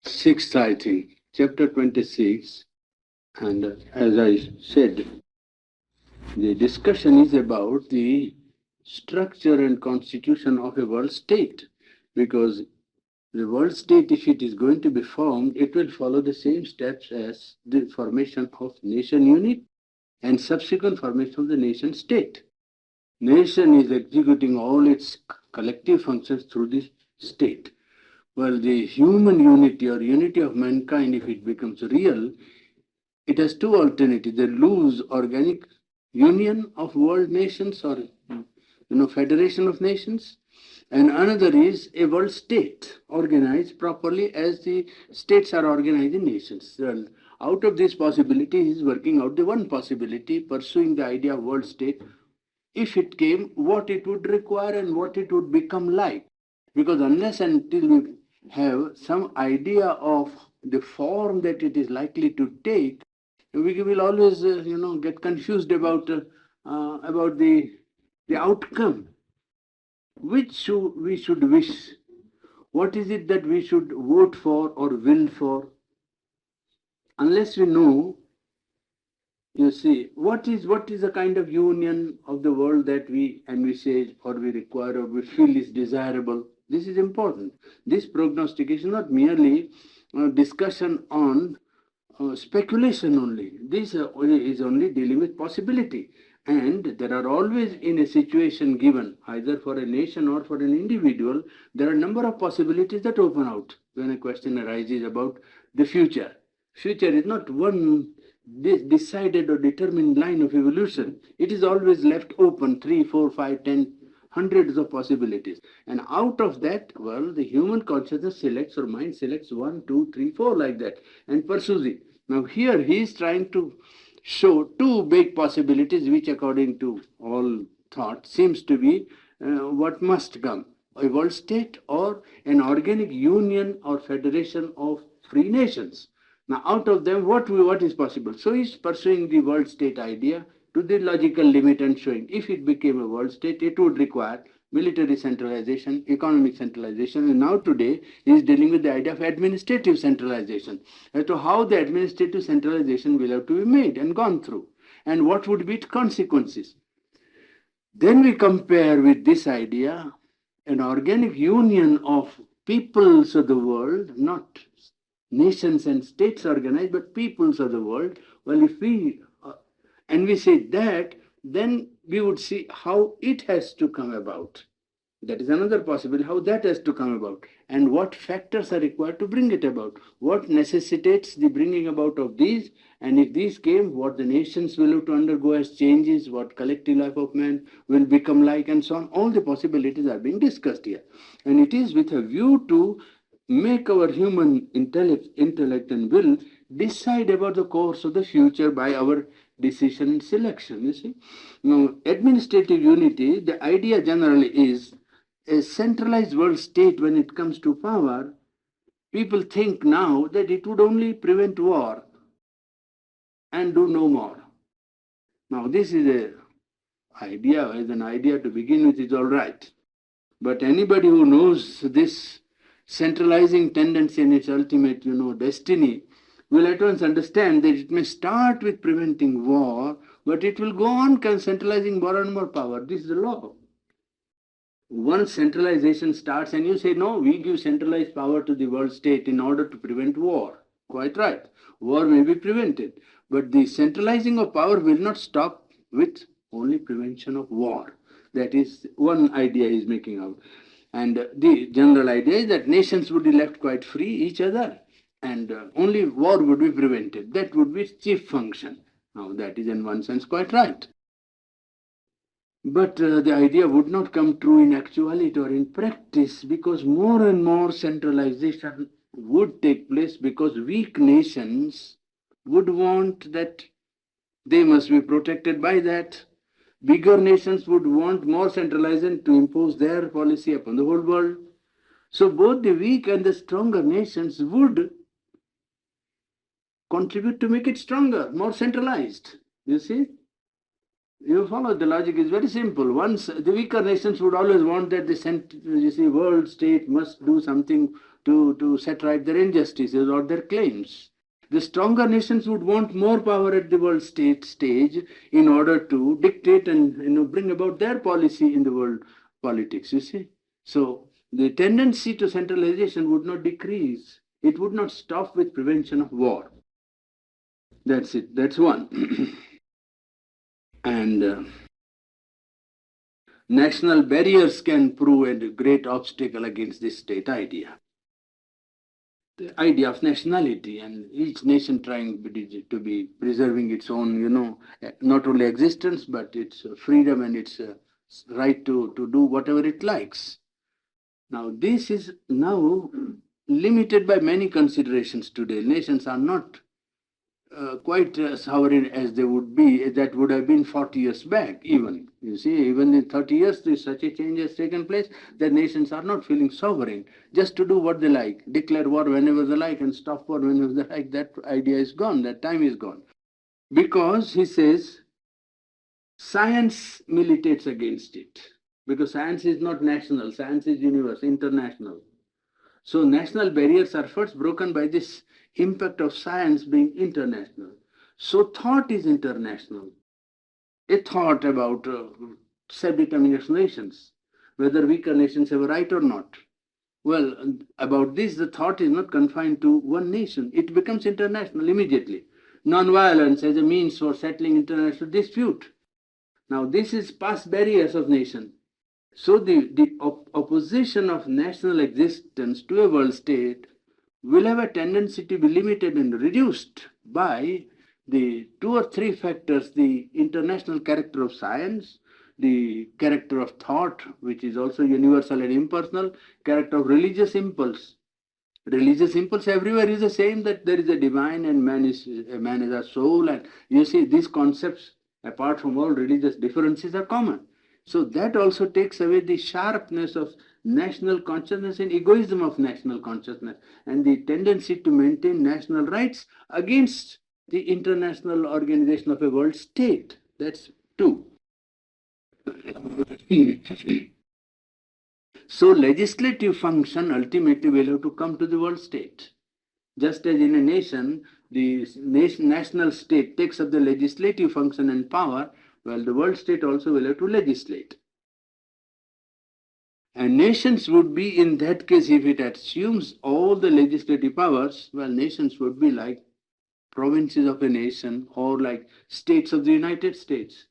Sixth, I think, chapter 26. And as I said, the discussion is about the structure and constitution of a world state. Because the world state, if it is going to be formed, it will follow the same steps as the formation of nation unit and subsequent formation of the nation state. Nation is executing all its collective functions through the state. Well, the human unity or unity of mankind, if it becomes real, it has two alternatives: the loose organic union of world nations, or federation of nations, and another is a world state organized properly as the states are organized in nations. Well, out of this possibility, he is working out the one possibility, pursuing the idea of world state. If it came, what it would require and what it would become like. Because unless and until we have some idea of the form that it is likely to take, we will always, get confused about the outcome. Which we should wish? What is it that we should vote for or will for? Unless we know, you see, what is the kind of union of the world that we envisage or we require or we feel is desirable? This is important. This prognostication is not merely discussion on speculation only. This is only dealing with possibility. And there are always, in a situation given, either for a nation or for an individual, there are a number of possibilities that open out when a question arises about the future. Future is not one decided or determined line of evolution. It is always left open, 3, 4, 5, 10, hundreds of possibilities. And out of that, well, the human consciousness selects, or mind selects 1, 2, 3, 4, like that, and pursues it. Now here he is trying to show two big possibilities, which according to all thought seems to be what must come: a world state or an organic union or federation of free nations. Now, out of them, what is possible? So he's pursuing the world state idea to the logical limit and showing if it became a world state, it would require military centralization, economic centralization, and now today he is dealing with the idea of administrative centralization as to how the administrative centralization will have to be made and gone through, and what would be its consequences. Then we compare with this idea an organic union of peoples of the world, not nations and states organized, but peoples of the world. Well, if we envisage that, then we would see how it has to come about. That is another possibility, how that has to come about, and what factors are required to bring it about, what necessitates the bringing about of these, and if these came, what the nations will have to undergo as changes, what collective life of man will become like, and so on. All the possibilities are being discussed here. And it is with a view to make our human intellect and will decide about the course of the future by our decision and selection. You see, now administrative unity, the idea generally is a centralized world state. When it comes to power, people think now that it would only prevent war and do no more. Now this is an idea to begin with, is all right. But anybody who knows this centralizing tendency and its ultimate, destiny, will at once understand that it may start with preventing war, but it will go on centralizing more and more power. This is the law. Once centralization starts and you say, no, we give centralized power to the world state in order to prevent war. Quite right. War may be prevented. But the centralizing of power will not stop with only prevention of war. That is one idea he is making out. And the general idea is that nations would be left quite free each other, and only war would be prevented. That would be its chief function. Now that is in one sense quite right. But the idea would not come true in actuality or in practice, because more and more centralization would take place, because weak nations would want that they must be protected by that. Bigger nations would want more centralization to impose their policy upon the whole world. So both the weak and the stronger nations would contribute to make it stronger, more centralized. You see? You follow, the logic is very simple. Once the weaker nations would always want that the world state must do something to set right their injustices or their claims. The stronger nations would want more power at the world stage in order to dictate and bring about their policy in the world politics, you see. So the tendency to centralization would not decrease. It would not stop with prevention of war. That's it. That's one. And national barriers can prove a great obstacle against this state idea. The idea of nationality and each nation trying to be preserving its own, not only existence, but its freedom and its right to do whatever it likes. Now, this is now limited by many considerations today. Nations are not quite sovereign as they would be, that would have been 40 years back even. You see, even in 30 years, such a change has taken place that nations are not feeling sovereign just to do what they like, declare war whenever they like and stop war whenever they like. That idea is gone, that time is gone. Because, he says, science militates against it. Because science is not national, science is universal, international. So national barriers are first broken by this impact of science being international. So thought is international. A thought about self-determination nations, whether weaker nations have a right or not. Well, about this, the thought is not confined to one nation. It becomes international immediately. Non-violence as a means for settling international dispute. Now, this is past barriers of nation. So the opposition of national existence to a world state will have a tendency to be limited and reduced by the two or three factors: the international character of science, the character of thought, which is also universal and impersonal, character of religious impulse. Religious impulse everywhere is the same, that there is a divine and man is a soul, and you see these concepts, apart from all religious differences, are common. So that also takes away the sharpness of national consciousness and egoism of national consciousness and the tendency to maintain national rights against the international organization of a world state. That's two. So legislative function ultimately will have to come to the world state. Just as in a nation, the national state takes up the legislative function and power, well, the world state also will have to legislate. And nations would be, in that case, if it assumes all the legislative powers, well, nations would be like provinces of a nation or like states of the United States,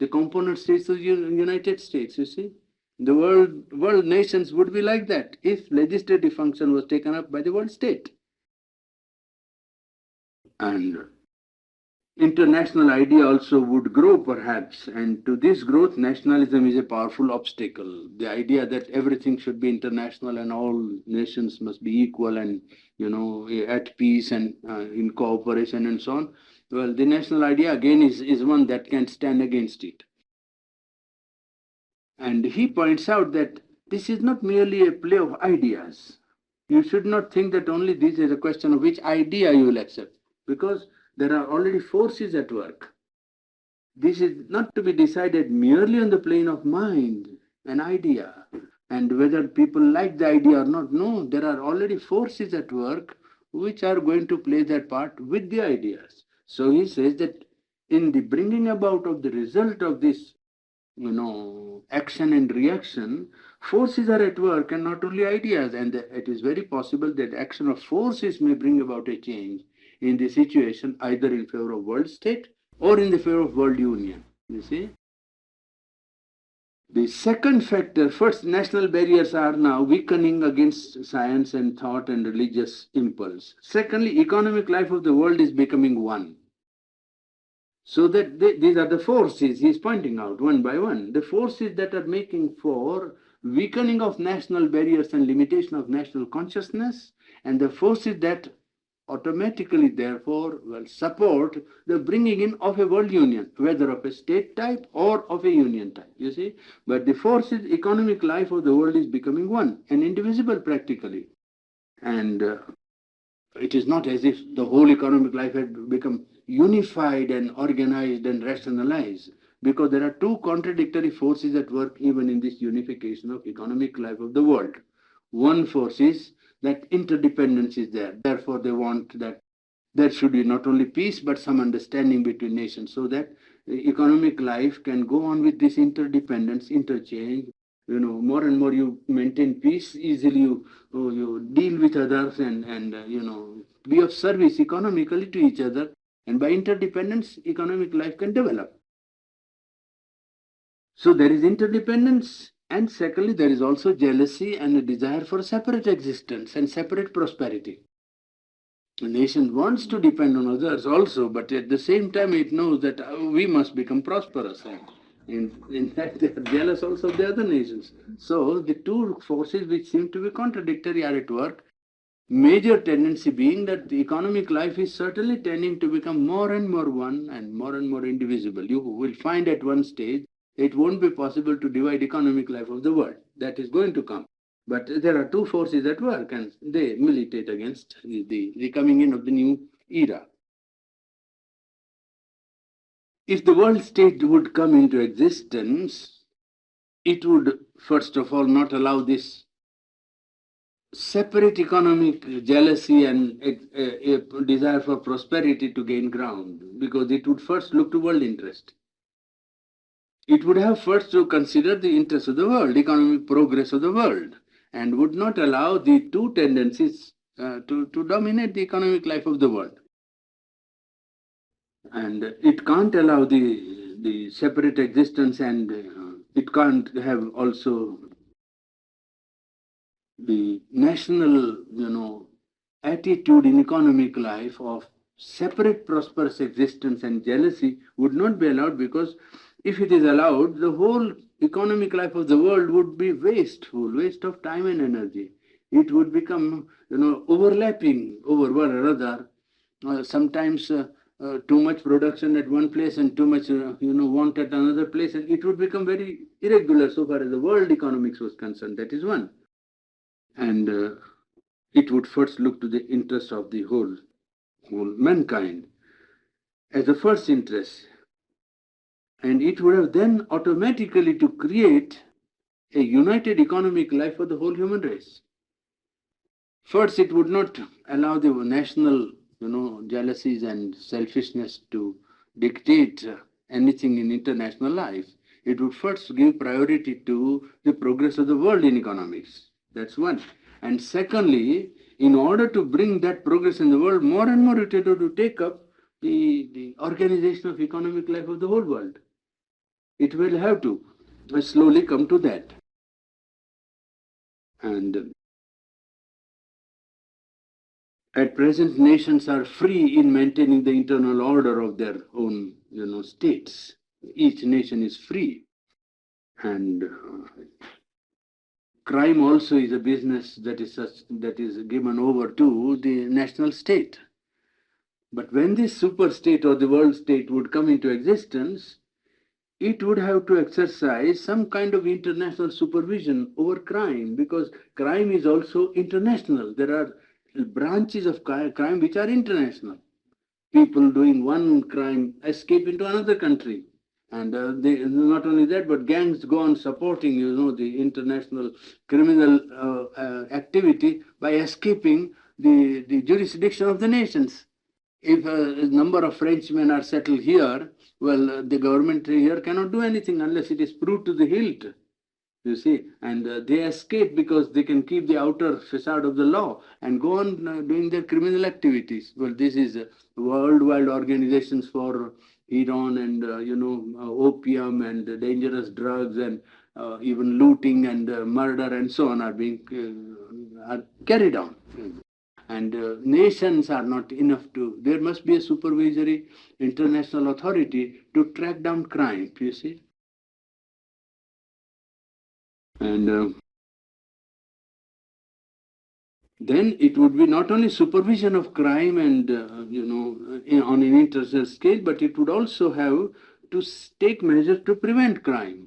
the component states of the United States, you see. The world nations would be like that if legislative function was taken up by the world state. And international idea also would grow perhaps, and to this growth nationalism is a powerful obstacle. The idea that everything should be international and all nations must be equal and at peace and in cooperation and so on, well, the national idea again is one that can stand against it. And he points out that this is not merely a play of ideas. You should not think that only this is a question of which idea you will accept, because there are already forces at work. This is not to be decided merely on the plane of mind, an idea, and whether people like the idea or not. No, there are already forces at work which are going to play their part with the ideas. So he says that in the bringing about of the result of this action and reaction, forces are at work and not only ideas, and it is very possible that action of forces may bring about a change in the situation, either in favor of world state or in the favor of world union, you see. The second factor, first, national barriers are now weakening against science and thought and religious impulse. Secondly, economic life of the world is becoming one. So that these are the forces he's pointing out one by one. The forces that are making for weakening of national barriers and limitation of national consciousness, and the forces that automatically, therefore, will support the bringing in of a world union, whether of a state type or of a union type, you see. But the forces, economic life of the world is becoming one and indivisible practically. And it is not as if the whole economic life had become unified and organized and rationalized, because there are two contradictory forces at work even in this unification of economic life of the world. One force is that interdependence is there. Therefore, they want that there should be not only peace but some understanding between nations, so that economic life can go on with this interdependence, interchange. More and more you maintain peace, easily you deal with others, and be of service economically to each other, and by interdependence, economic life can develop. So there is interdependence, and secondly, there is also jealousy and a desire for separate existence and separate prosperity. A nation wants to depend on others also, but at the same time it knows that we must become prosperous. And in fact, they are jealous also of the other nations. So the two forces which seem to be contradictory are at work. Major tendency being that the economic life is certainly tending to become more and more one and more indivisible. You will find at one stage it won't be possible to divide economic life of the world. That is going to come. But there are two forces at work, and they militate against the coming in of the new era. If the world state would come into existence, it would, first of all, not allow this separate economic jealousy and a desire for prosperity to gain ground, because it would first look to world interest. It would have first to consider the interests of the world, economic progress of the world, and would not allow the two tendencies to dominate the economic life of the world. And it can't allow the separate existence, and it can't have also the national, attitude in economic life of separate prosperous existence, and jealousy would not be allowed, because if it is allowed, the whole economic life of the world would be wasteful, waste of time and energy. It would become, overlapping over one another. Sometimes too much production at one place and too much, want at another place, and it would become very irregular so far as the world economics was concerned. That is one. And it would first look to the interest of the whole mankind as the first interest. And it would have then automatically to create a united economic life for the whole human race. First, it would not allow the national, jealousies and selfishness to dictate anything in international life. It would first give priority to the progress of the world in economics. That's one. And secondly, in order to bring that progress in the world, more and more it had to take up the organization of economic life of the whole world. It will have to slowly come to that. And at present, nations are free in maintaining the internal order of their own, states. Each nation is free. And crime also is a business that is given over to the national state. But when this super state or the world state would come into existence, it would have to exercise some kind of international supervision over crime, because crime is also international. There are branches of crime which are international. People doing one crime escape into another country. And they, not only that, but gangs go on supporting, the international criminal activity by escaping the jurisdiction of the nations. If a number of Frenchmen are settled here, well, the government here cannot do anything unless it is proved to the hilt, you see. And they escape because they can keep the outer facade of the law and go on doing their criminal activities. Well, this is worldwide organizations for heroin and, opium and dangerous drugs, and even looting and murder and so on are being are carried on. And nations are not enough to, there must be a supervisory international authority to track down crime, you see. And then it would be not only supervision of crime and, on an international scale, but it would also have to take measures to prevent crime.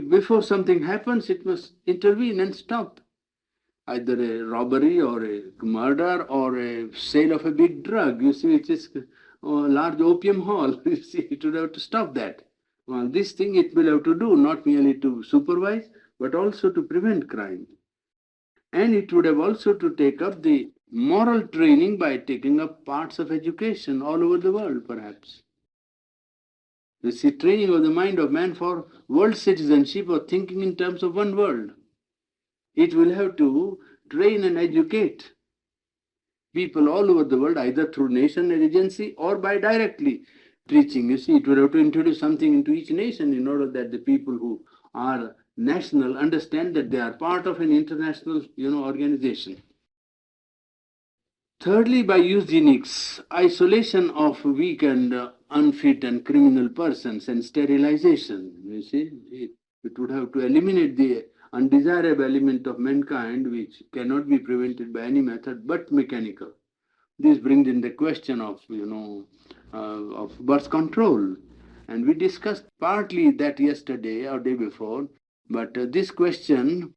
Before something happens, it must intervene and stop either a robbery or a murder or a sale of a big drug, you see, which is a large opium hall. You see, it would have to stop that. Well, this thing it will have to do, not merely to supervise, but also to prevent crime. And it would have also to take up the moral training by taking up parts of education all over the world, perhaps. You see, training of the mind of man for world citizenship or thinking in terms of one world. It will have to train and educate people all over the world, either through nation agency or by directly preaching. You see, it will have to introduce something into each nation in order that the people who are national understand that they are part of an international, organization. Thirdly, by eugenics, isolation of weak and unfit and criminal persons and sterilization. You see, it would have to eliminate the undesirable element of mankind which cannot be prevented by any method but mechanical. This brings in the question of, of birth control. And we discussed partly that yesterday or day before, but this question,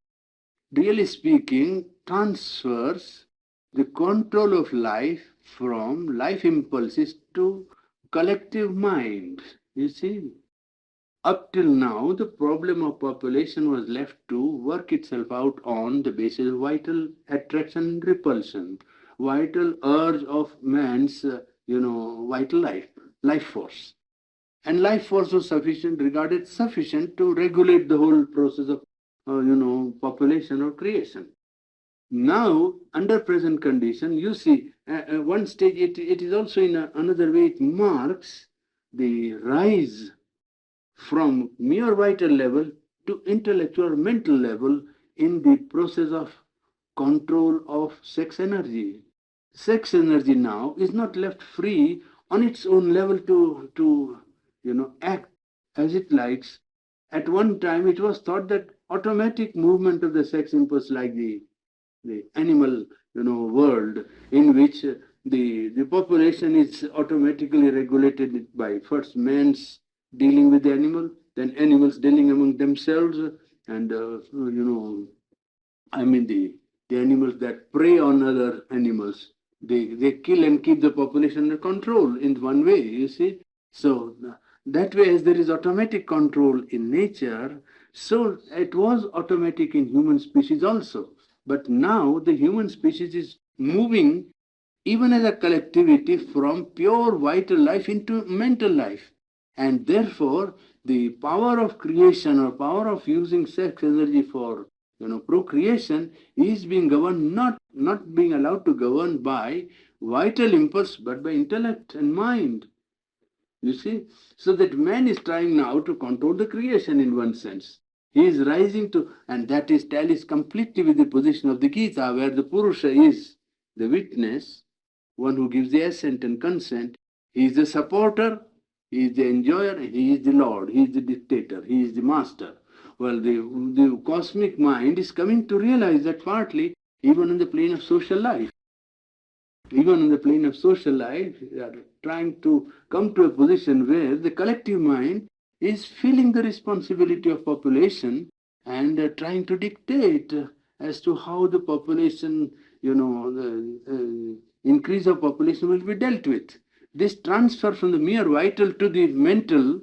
really speaking, transfers the control of life from life impulses to collective mind. You see, up till now, the problem of population was left to work itself out on the basis of vital attraction and repulsion, vital urge of man's, vital life force. And life force was sufficient, regarded sufficient to regulate the whole process of, population or creation. Now, under present condition, you see, one stage, it is also in another way, it marks the rise from mere vital level to intellectual mental level in the process of control of sex energy. Sex energy now is not left free on its own level to act as it likes. At one time, it was thought that automatic movement of the sex impulse, like the animal world, in which the population is automatically regulated by first man's dealing with the animal, then animals dealing among themselves, and the animals that prey on other animals, they kill and keep the population under control in one way, you see. So that way, as there is automatic control in nature, so it was automatic in human species also. But now the human species is moving, even as a collectivity, from pure vital life into mental life. And therefore, the power of creation or power of using sex energy for procreation is being governed, not being allowed to govern by vital impulse, but by intellect and mind. You see, so that man is trying now to control the creation in one sense. He is rising to, and that is tallies completely with the position of the Gita, where the Purusha is the witness, one who gives the assent and consent. He is the supporter, he is the enjoyer, he is the Lord, he is the dictator, he is the master. Well, the cosmic mind is coming to realize that partly, even in the plane of social life. Even in the plane of social life, we are trying to come to a position where the collective mind is feeling the responsibility of population and trying to dictate as to how the population, the increase of population will be dealt with. This transfer from the mere vital to the mental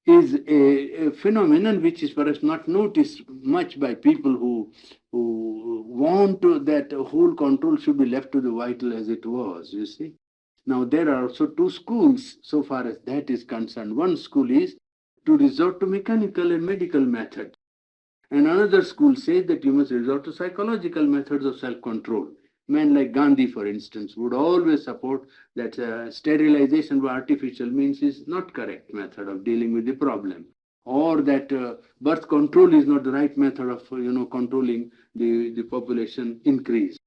is a phenomenon which is perhaps not noticed much by people who want to, that whole control should be left to the vital as it was, you see. Now, there are also two schools so far as that is concerned. One school is to resort to mechanical and medical methods. And another school says that you must resort to psychological methods of self-control. Men like Gandhi, for instance, would always support that sterilization by artificial means is not correct method of dealing with the problem, or that birth control is not the right method of controlling the population increase.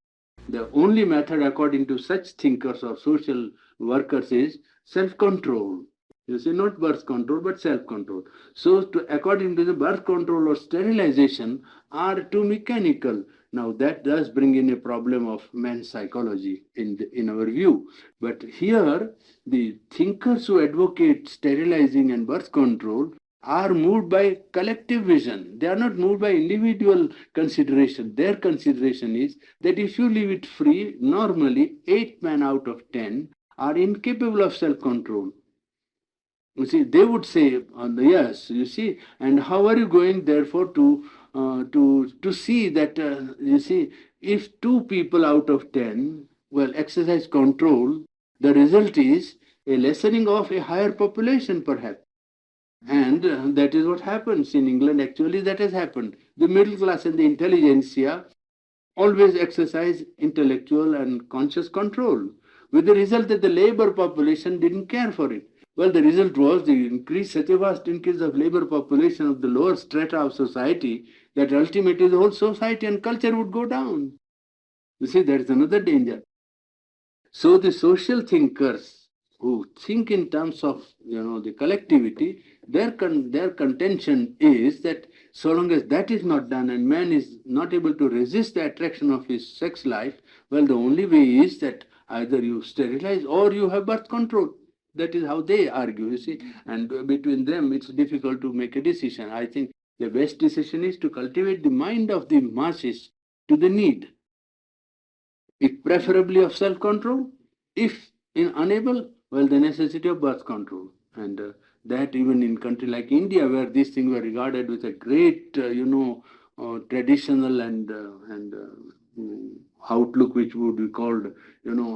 The only method, according to such thinkers or social workers, is self-control. You see, not birth control, but self-control. So, according to the birth control or sterilization are too mechanical. Now, that does bring in a problem of man's psychology in our view. But here, the thinkers who advocate sterilizing and birth control are moved by collective vision. They are not moved by individual consideration. Their consideration is that if you leave it free, normally 8 men out of 10 are incapable of self-control. You see, they would say, yes, you see, and how are you going therefore to to see that, you see, if 2 people out of 10, well, exercise control, the result is a lessening of a higher population, perhaps. And that is what happens in England. Actually, that has happened. The middle class and the intelligentsia always exercise intellectual and conscious control, with the result that the labor population didn't care for it. Well, the result was the increase, such a vast increase of labor population of the lower strata of society, that ultimately the whole society and culture would go down. You see, that is another danger. So the social thinkers who think in terms of, the collectivity, their contention is that so long as that is not done and man is not able to resist the attraction of his sex life, well, the only way is that either you sterilize or you have birth control. That is how they argue, you see. And between them, it's difficult to make a decision. I think the best decision is to cultivate the mind of the masses to the need, if preferably of self-control, if unable, well, the necessity of birth control. And that even in country like India, where these things were regarded with a great, traditional and outlook, which would be called,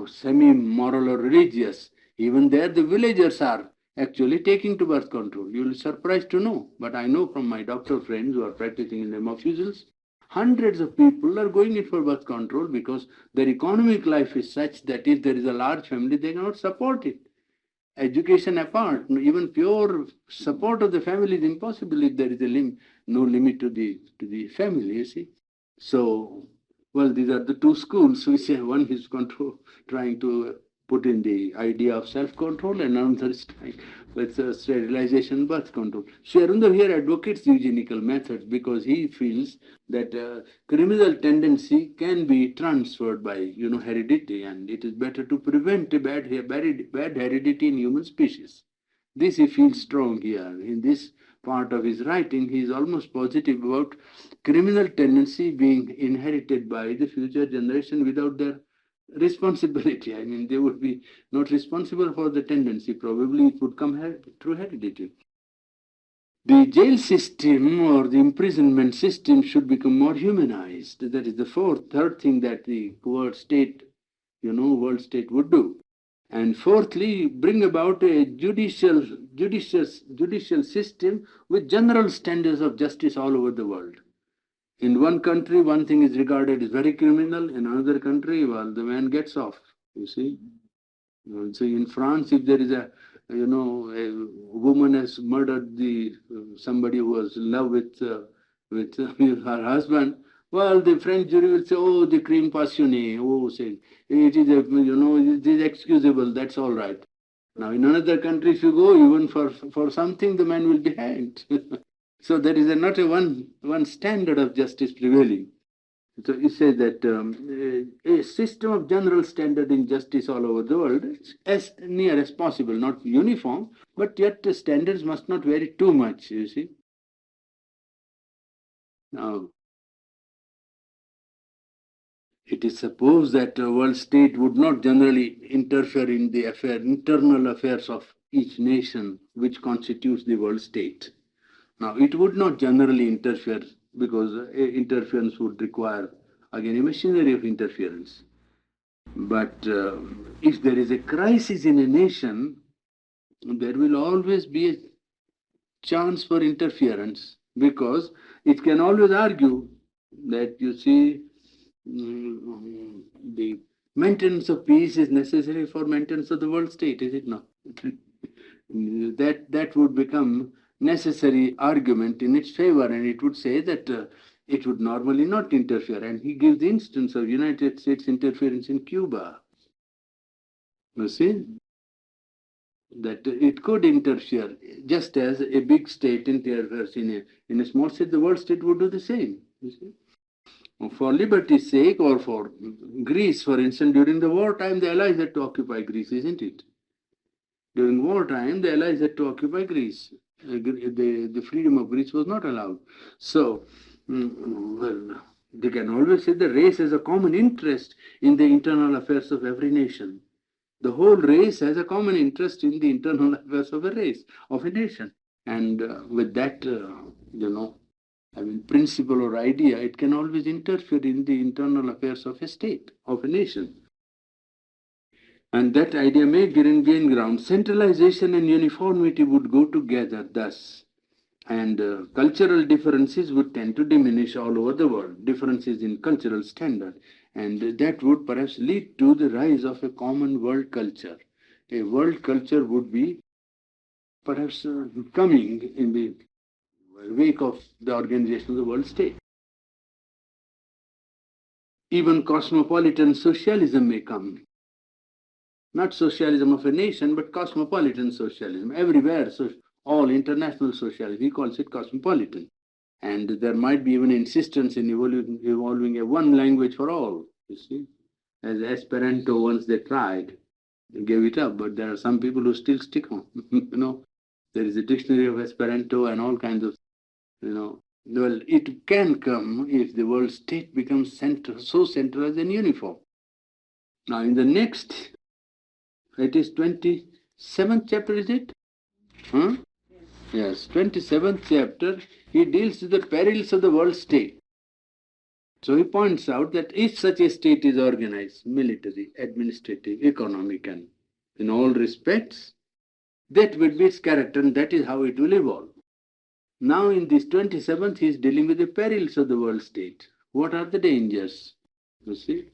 semi-moral or religious, even there the villagers are actually taking to birth control. You'll be surprised to know, but I know from my doctor friends who are practicing in the hospitals, hundreds of people are going in for birth control because their economic life is such that if there is a large family, they cannot support it. Education apart, even pure support of the family is impossible if there is no limit to the family, you see. So, well, these are the two schools. We say one is trying to put in the idea of self-control, and another is trying with sterilization, birth control. Sri Aurobindo here advocates eugenical methods because he feels that criminal tendency can be transferred by, heredity, and it is better to prevent a bad heredity in human species. This he feels strong here. In this part of his writing, he is almost positive about criminal tendency being inherited by the future generation without their responsibility. I mean, they would be not responsible for the tendency. Probably it would come through heredity. The jail system or the imprisonment system should become more humanized. That is the third thing that the world state would do. And fourthly, bring about a judicial system with general standards of justice all over the world. In one country, one thing is regarded as very criminal. In another country, well, the man gets off. You see. So in France, if there is a woman has murdered somebody who was in love with her husband, well, the French jury will say, oh, the crime passionné, oh, say it is it is excusable. That's all right. Now, in another country, if you go, even for something, the man will be hanged. So there is not a one standard of justice prevailing. So he says that a system of general standard in justice all over the world, as near as possible, not uniform, but yet the standards must not vary too much, you see. Now, it is supposed that the world state would not generally interfere in the internal affairs of each nation which constitutes the world state. Now, it would not generally interfere because interference would require, again, a machinery of interference. But if there is a crisis in a nation, there will always be a chance for interference because it can always argue that, you see, the maintenance of peace is necessary for maintenance of the world state, is it not? that would become necessary argument in its favor, and it would say that it would normally not interfere. And he gives the instance of United States interference in Cuba. You see, that it could interfere, just as a big state interferes in a small state. The world state would do the same. You see, for liberty's sake, or for Greece, for instance, during the wartime, the Allies had to occupy Greece, isn't it? During wartime, the Allies had to occupy Greece. The freedom of Greece was not allowed. So, well, they can always say the race has a common interest in the internal affairs of every nation. The whole race has a common interest in the internal affairs of a race, of a nation. And with that, I mean, principle or idea, it can always interfere in the internal affairs of a state, of a nation. And that idea may gain ground. Centralization and uniformity would go together thus. And cultural differences would tend to diminish all over the world, differences in cultural standard. And that would perhaps lead to the rise of a common world culture. A world culture would be perhaps coming in the wake of the organization of the world state. Even cosmopolitan socialism may come. Not socialism of a nation, but cosmopolitan socialism. Everywhere, so all international socialism, he calls it cosmopolitan. And there might be even insistence in evolving a one language for all, you see. As Esperanto, once they tried, they gave it up, but there are some people who still stick on. There is a dictionary of Esperanto and all kinds of, well, it can come if the world state becomes so centralized and uniform. Now, in the next, it is 27th chapter, is it? Huh? Yes, 27th chapter, he deals with the perils of the world state. So he points out that if such a state is organized, military, administrative, economic, and in all respects, that will be its character and that is how it will evolve. Now in this 27th, he is dealing with the perils of the world state. What are the dangers? You see?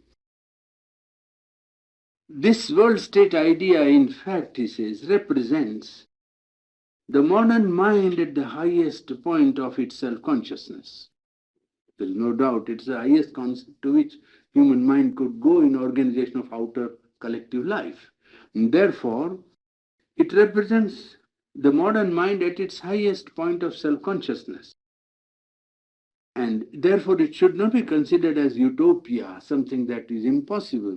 This world state idea, in fact, he says, represents the modern mind at the highest point of its self-consciousness. There is no doubt it's the highest concept to which human mind could go in organization of outer collective life. And therefore, it represents the modern mind at its highest point of self-consciousness. And therefore, it should not be considered as utopia, something that is impossible.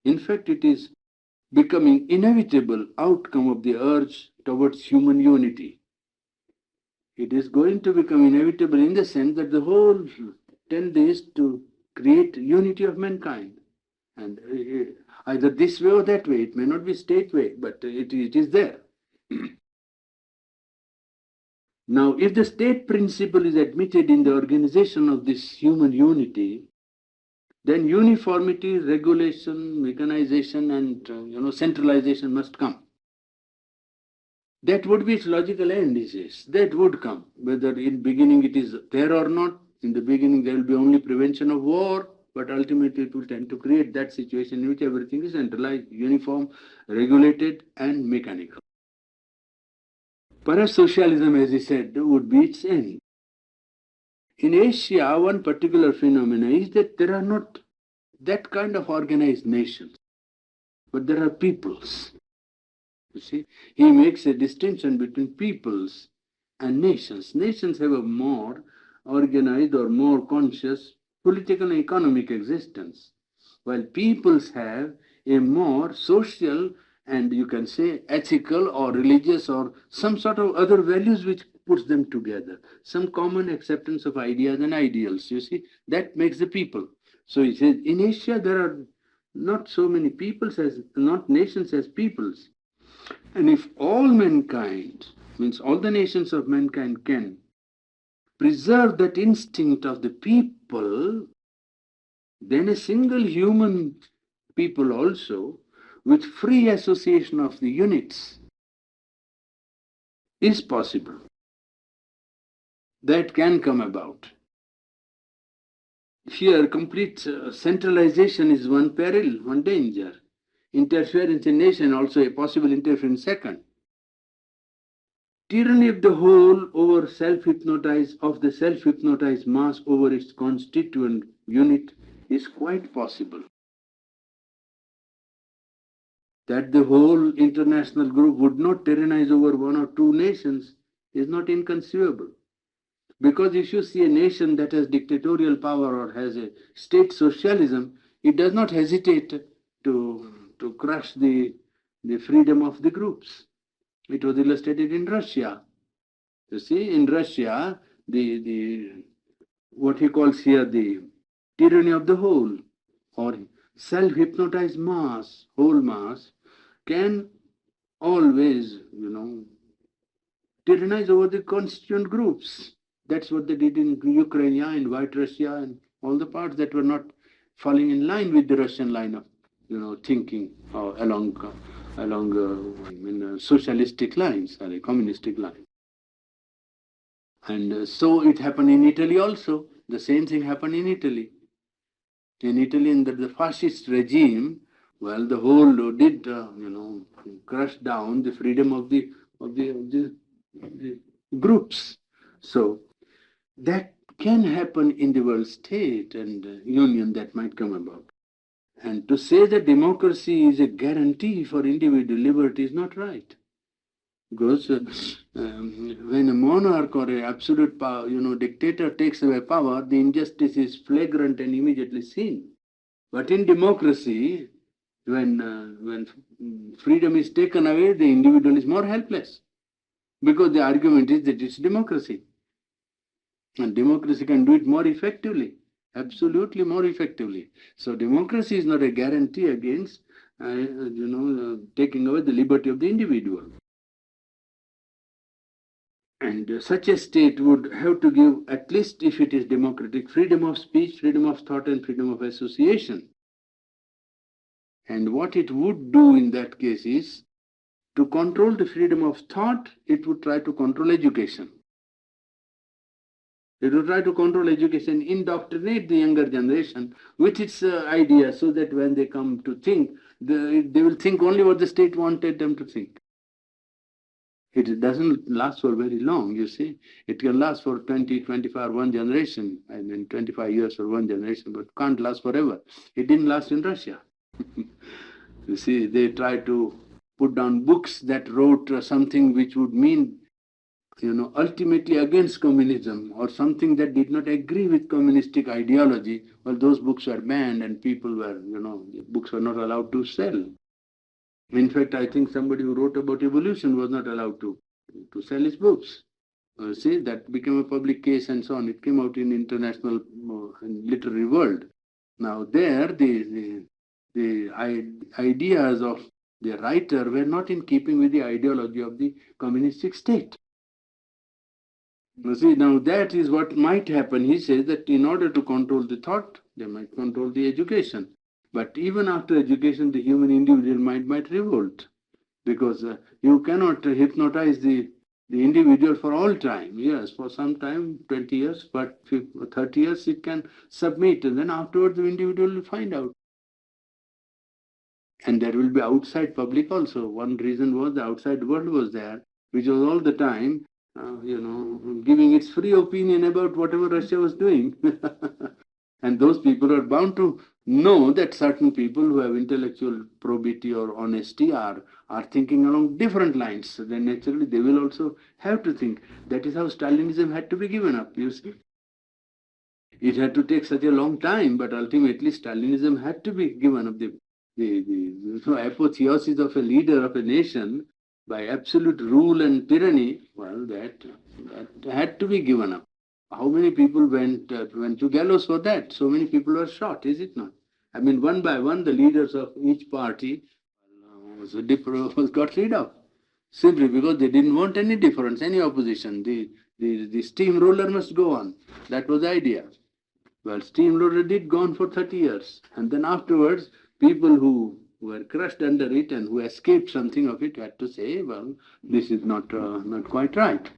In fact, it is becoming inevitable outcome of the urge towards human unity. It is going to become inevitable in the sense that the whole trend is to create unity of mankind. And either this way or that way, it may not be state way, but it is there. Now, if the state principle is admitted in the organization of this human unity, then uniformity, regulation, mechanization, and centralization must come. That would be its logical end, he says. That would come. Whether in beginning it is there or not, in the beginning there will be only prevention of war, but ultimately it will tend to create that situation in which everything is centralized, uniform, regulated, and mechanical. Perhaps socialism, as he said, would be its end. In Asia, one particular phenomenon is that there are not that kind of organized nations, but there are peoples. You see, he makes a distinction between peoples and nations. Nations have a more organized or more conscious political and economic existence, while peoples have a more social and you can say ethical or religious or some sort of other values which puts them together, some common acceptance of ideas and ideals. You see, that makes the people. So he says in Asia there are not so many peoples as not nations as peoples. And if all mankind, means all the nations of mankind, can preserve that instinct of the people, then a single human people also, with free association of the units, is possible. That can come about. Here, complete centralization is one peril, one danger. Interference in nation also a possible interference second. Tyranny of the whole over self-hypnotized, of the self-hypnotized mass over its constituent unit is quite possible. That the whole international group would not tyrannize over one or two nations is not inconceivable. Because if you see a nation that has dictatorial power or has a state socialism, it does not hesitate to crush the freedom of the groups. It was illustrated in Russia. You see, in Russia, the what he calls here the tyranny of the whole or self-hypnotized mass, whole mass, can always, tyrannize over the constituent groups. That's what they did in Ukraine, yeah, in White Russia, and all the parts that were not falling in line with the Russian line of, thinking along socialistic lines or communistic lines. And so it happened in Italy also. The same thing happened in Italy. In Italy, in the fascist regime, well, the whole did, crush down the freedom of the groups. So that can happen in the world state and union that might come about. And to say that democracy is a guarantee for individual liberty is not right. Because when a monarch or an absolute power, dictator takes away power, the injustice is flagrant and immediately seen. But in democracy, when freedom is taken away, the individual is more helpless. Because the argument is that it's democracy. And democracy can do it more effectively, absolutely more effectively. So democracy is not a guarantee against, taking away the liberty of the individual. And such a state would have to give, at least if it is democratic, freedom of speech, freedom of thought, and freedom of association. And what it would do in that case is, to control the freedom of thought, it would try to control education. It will try to control education, indoctrinate the younger generation with its ideas, so that when they come to think, they will think only what the state wanted them to think. It doesn't last for very long, you see. It can last for 20, 25, one generation, and then 25 years for one generation, but can't last forever. It didn't last in Russia. You see, they tried to put down books that wrote something which would mean, ultimately against communism, or something that did not agree with communistic ideology. Well, those books were banned, and people were, books were not allowed to sell. In fact, I think somebody who wrote about evolution was not allowed to sell his books. See, that became a public case and so on. It came out in international literary world. Now there, the ideas of the writer were not in keeping with the ideology of the communistic state. You see, now that is what might happen. He says that in order to control the thought, they might control the education. But even after education, the human individual might revolt, because you cannot hypnotize the individual for all time. Yes, for some time, 20 years, but 30 years it can submit, and then afterwards the individual will find out. And there will be outside public also. One reason was the outside world was there, which was all the time, giving its free opinion about whatever Russia was doing. And those people are bound to know that certain people who have intellectual probity or honesty are thinking along different lines. So then naturally they will also have to think. That is how Stalinism had to be given up, you see. It had to take such a long time, but ultimately Stalinism had to be given up. The apotheosis of a leader of a nation by absolute rule and tyranny, well, that had to be given up. How many people went to gallows for that? So many people were shot, is it not? I mean, one by one, the leaders of each party was got rid of, simply because they didn't want any difference, any opposition. The steamroller must go on. That was the idea. Well, steamroller did go on for 30 years. And then afterwards, people who were crushed under it and who escaped something of it had to say, well, this is not quite right.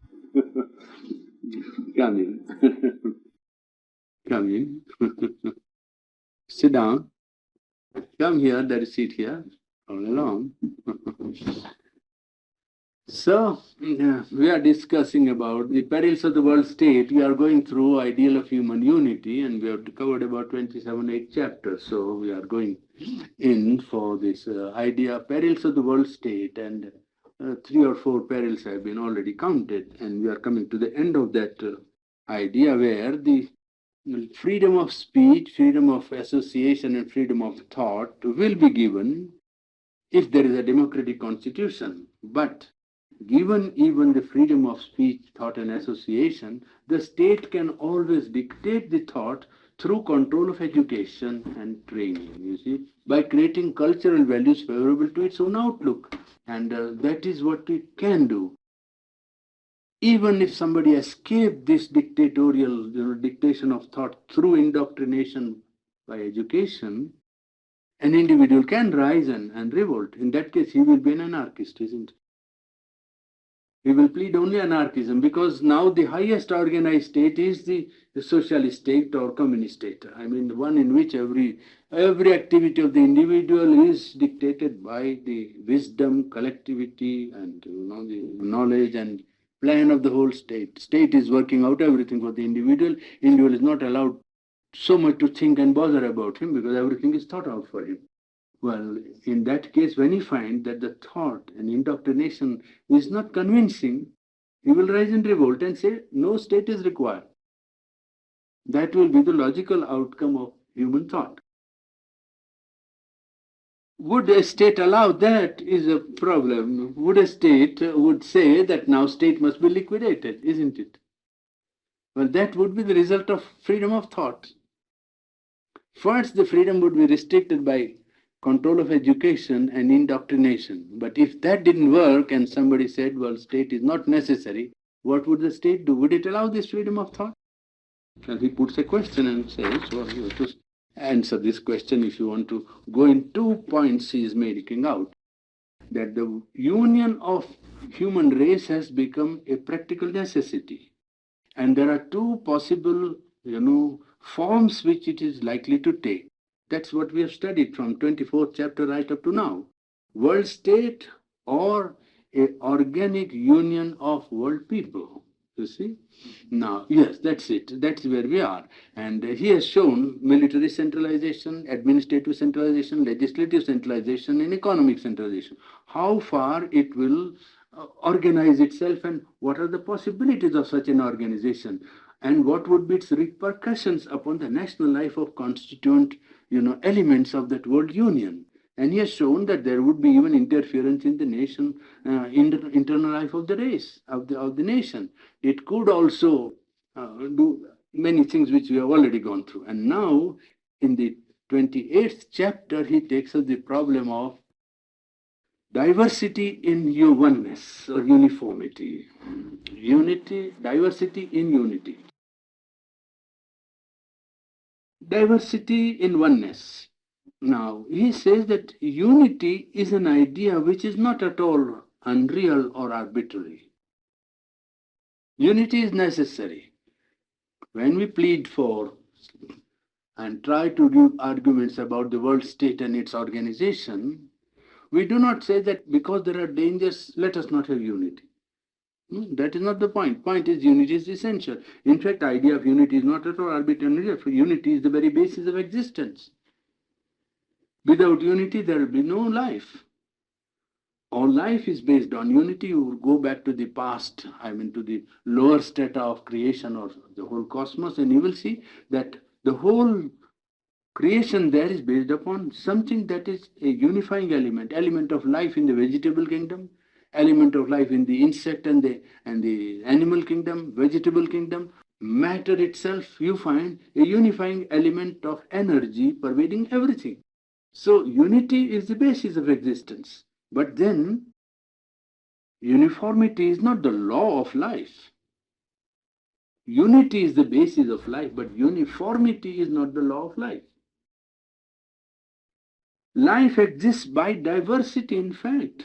Come in. Come in. Sit down. Come here, there is seat here. All along. So, we are discussing about the perils of the world state. We are going through ideal of human unity, and we have covered about 27, 8 chapters. So, we are going in for this idea, perils of the world state, and 3 or 4 perils have been already counted, and we are coming to the end of that idea, where the freedom of speech, freedom of association, and freedom of thought will be given if there is a democratic constitution. But given even the freedom of speech, thought, and association, the state can always dictate the thought through control of education and training, you see, by creating cultural values favorable to its own outlook. And that is what it can do. Even if somebody escaped this dictatorial, dictation of thought through indoctrination by education, an individual can rise and revolt. In that case, he will be an anarchist, isn't it? He will plead only anarchism because now the highest organized state is the socialist state or communist state. I mean, the one in which every activity of the individual is dictated by the wisdom, collectivity, and the knowledge and plan of the whole state. State is working out everything for the individual. Individual is not allowed so much to think and bother about him because everything is thought out for him. Well, in that case, when he finds that the thought and indoctrination is not convincing, he will rise in revolt and say, no state is required. That will be the logical outcome of human thought. Would a state allow that is a problem. Would a state would say that now state must be liquidated, isn't it? Well, that would be the result of freedom of thought. First, the freedom would be restricted by control of education and indoctrination. But if that didn't work and somebody said, well, state is not necessary, what would the state do? Would it allow this freedom of thought? And he puts a question and says, well, you have to answer this question if you want to go in 2 points he is making out. That the union of human race has become a practical necessity. And there are 2 possible, forms which it is likely to take. That's what we have studied from 24th chapter right up to now. World state or a organic union of world people. You see? Now, yes, that's it. That's where we are. And he has shown military centralization, administrative centralization, legislative centralization, and economic centralization. How far it will organize itself and what are the possibilities of such an organization and what would be its repercussions upon the national life of constituent elements of that world union. And he has shown that there would be even interference in the nation, internal life of the race, of the nation. It could also do many things which we have already gone through. And now, in the 28th chapter, he takes up the problem of diversity in oneness or uniformity. Unity, diversity in unity. Diversity in oneness. Now, he says that unity is an idea which is not at all unreal or arbitrary. Unity is necessary. When we plead for and try to give arguments about the world state and its organization, we do not say that because there are dangers, let us not have unity. That is not the point. Point is unity is essential. In fact, idea of unity is not at all arbitrary. Unity is the very basis of existence. Without unity, there will be no life. All life is based on unity. You go back to the past, to the lower strata of creation or the whole cosmos, and you will see that the whole creation there is based upon something that is a unifying element of life in the vegetable kingdom, element of life in the insect and the animal kingdom, vegetable kingdom. Matter itself, you find a unifying element of energy pervading everything. So unity is the basis of existence. But then uniformity is not the law of life. Unity is the basis of life, but uniformity is not the law of life. Life exists by diversity, in fact.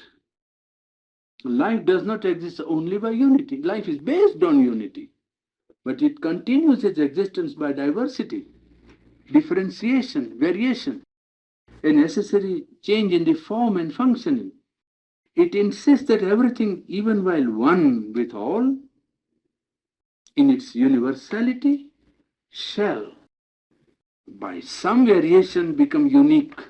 Life does not exist only by unity. Life is based on unity, but it continues its existence by diversity, differentiation, variation, a necessary change in the form and functioning. It insists that everything, even while one with all, in its universality, shall, by some variation, become unique.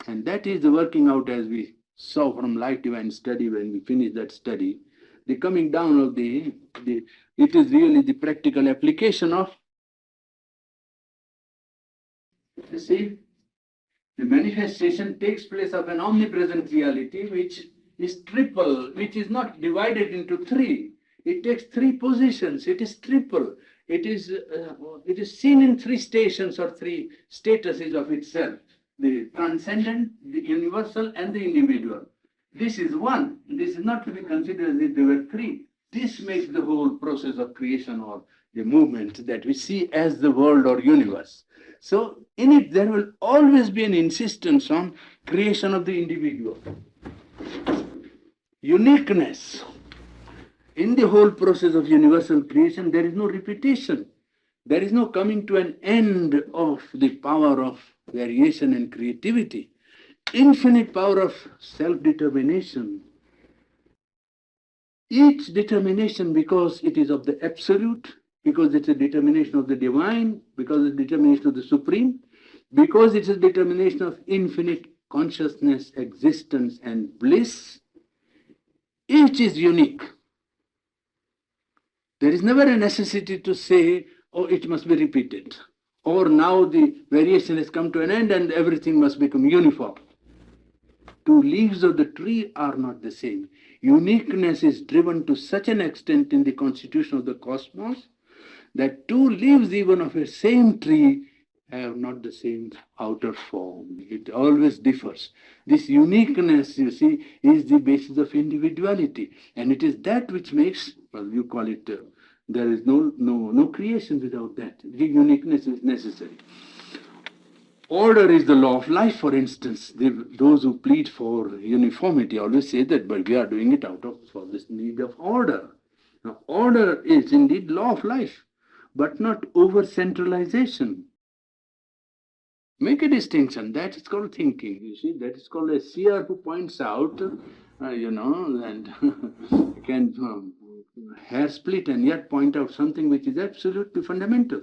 And that is the working out, as we saw from Life Divine Study when we finished that study, the coming down of it is really the practical application of, you see, the manifestation takes place of an omnipresent reality which is triple, which is not divided into 3. It takes 3 positions. It is triple. It is seen in 3 stations or 3 statuses of itself: the transcendent, the universal, and the individual. This is one. This is not to be considered as if there were three. This makes the whole process of creation or the movement that we see as the world or universe. So in it there will always be an insistence on creation of the individual. Uniqueness. In the whole process of universal creation, there is no repetition. There is no coming to an end of the power of variation and creativity. Infinite power of self-determination. Each determination, because it is of the absolute, because it's a determination of the divine, because it's a determination of the supreme, because it's a determination of infinite consciousness, existence, and bliss, each is unique. There is never a necessity to say, oh, it must be repeated, or now the variation has come to an end and everything must become uniform. Two leaves of the tree are not the same. Uniqueness is driven to such an extent in the constitution of the cosmos that two leaves even of a same tree have not the same outer form. It always differs. This uniqueness, you see, is the basis of individuality. And it is that which makes, well, you call it, there is no creation without that. The uniqueness is necessary. Order is the law of life, for instance. Those who plead for uniformity always say that, but we are doing it out of for this need of order. Now, order is indeed law of life, but not over-centralization. Make a distinction. That is called thinking. You see, that is called a seer who points out, and can hair split and yet point out something which is absolutely fundamental.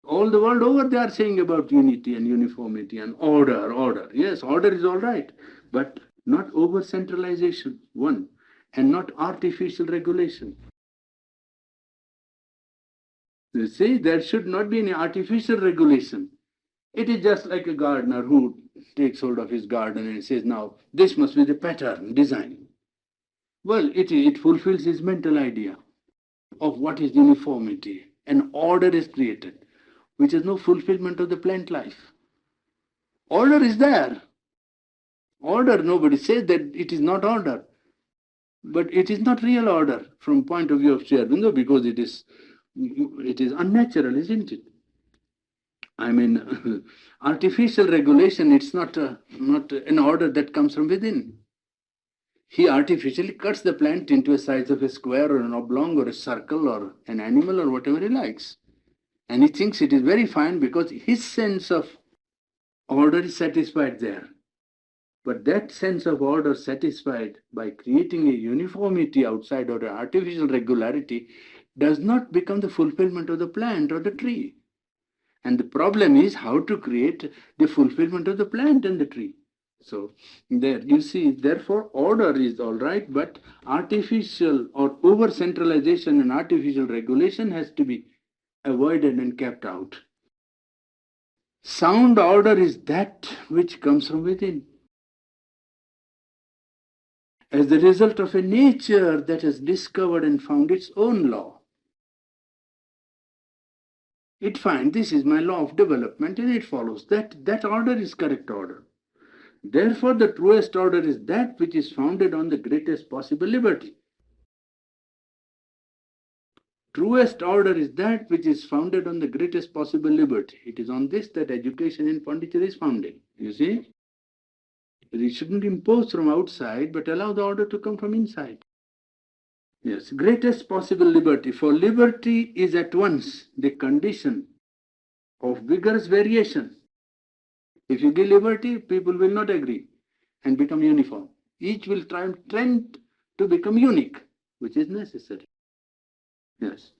All the world over they are saying about unity and uniformity and order. Yes, order is all right, but not over-centralization, one, and not artificial regulation. You see, there should not be any artificial regulation. It is just like a gardener who takes hold of his garden and says, now, this must be the pattern, design. Well, it fulfills his mental idea of what is uniformity. An order is created, which is no fulfillment of the plant life. Order is there. Order, nobody says that it is not order. But it is not real order from point of view of Sri Aurobindo because it is unnatural, isn't it? I mean, artificial regulation, it's not an order that comes from within. He artificially cuts the plant into a size of a square or an oblong or a circle or an animal or whatever he likes. And he thinks it is very fine because his sense of order is satisfied there. But that sense of order satisfied by creating a uniformity outside or an artificial regularity does not become the fulfillment of the plant or the tree. And the problem is how to create the fulfillment of the plant and the tree. So there you see, therefore order is all right, but artificial or over-centralization and artificial regulation has to be avoided and kept out. Sound order is that which comes from within, as the result of a nature that has discovered and found its own law. It finds this is my law of development and it follows that order is correct order. Therefore, the truest order is that which is founded on the greatest possible liberty. Truest order is that which is founded on the greatest possible liberty. It is on this that education in Pondicherry is founded. You see? It shouldn't impose from outside, but allow the order to come from inside. Yes, greatest possible liberty. For liberty is at once the condition of vigorous variation. If you give liberty, people will not agree and become uniform. Each will try and trend to become unique, which is necessary. Yes,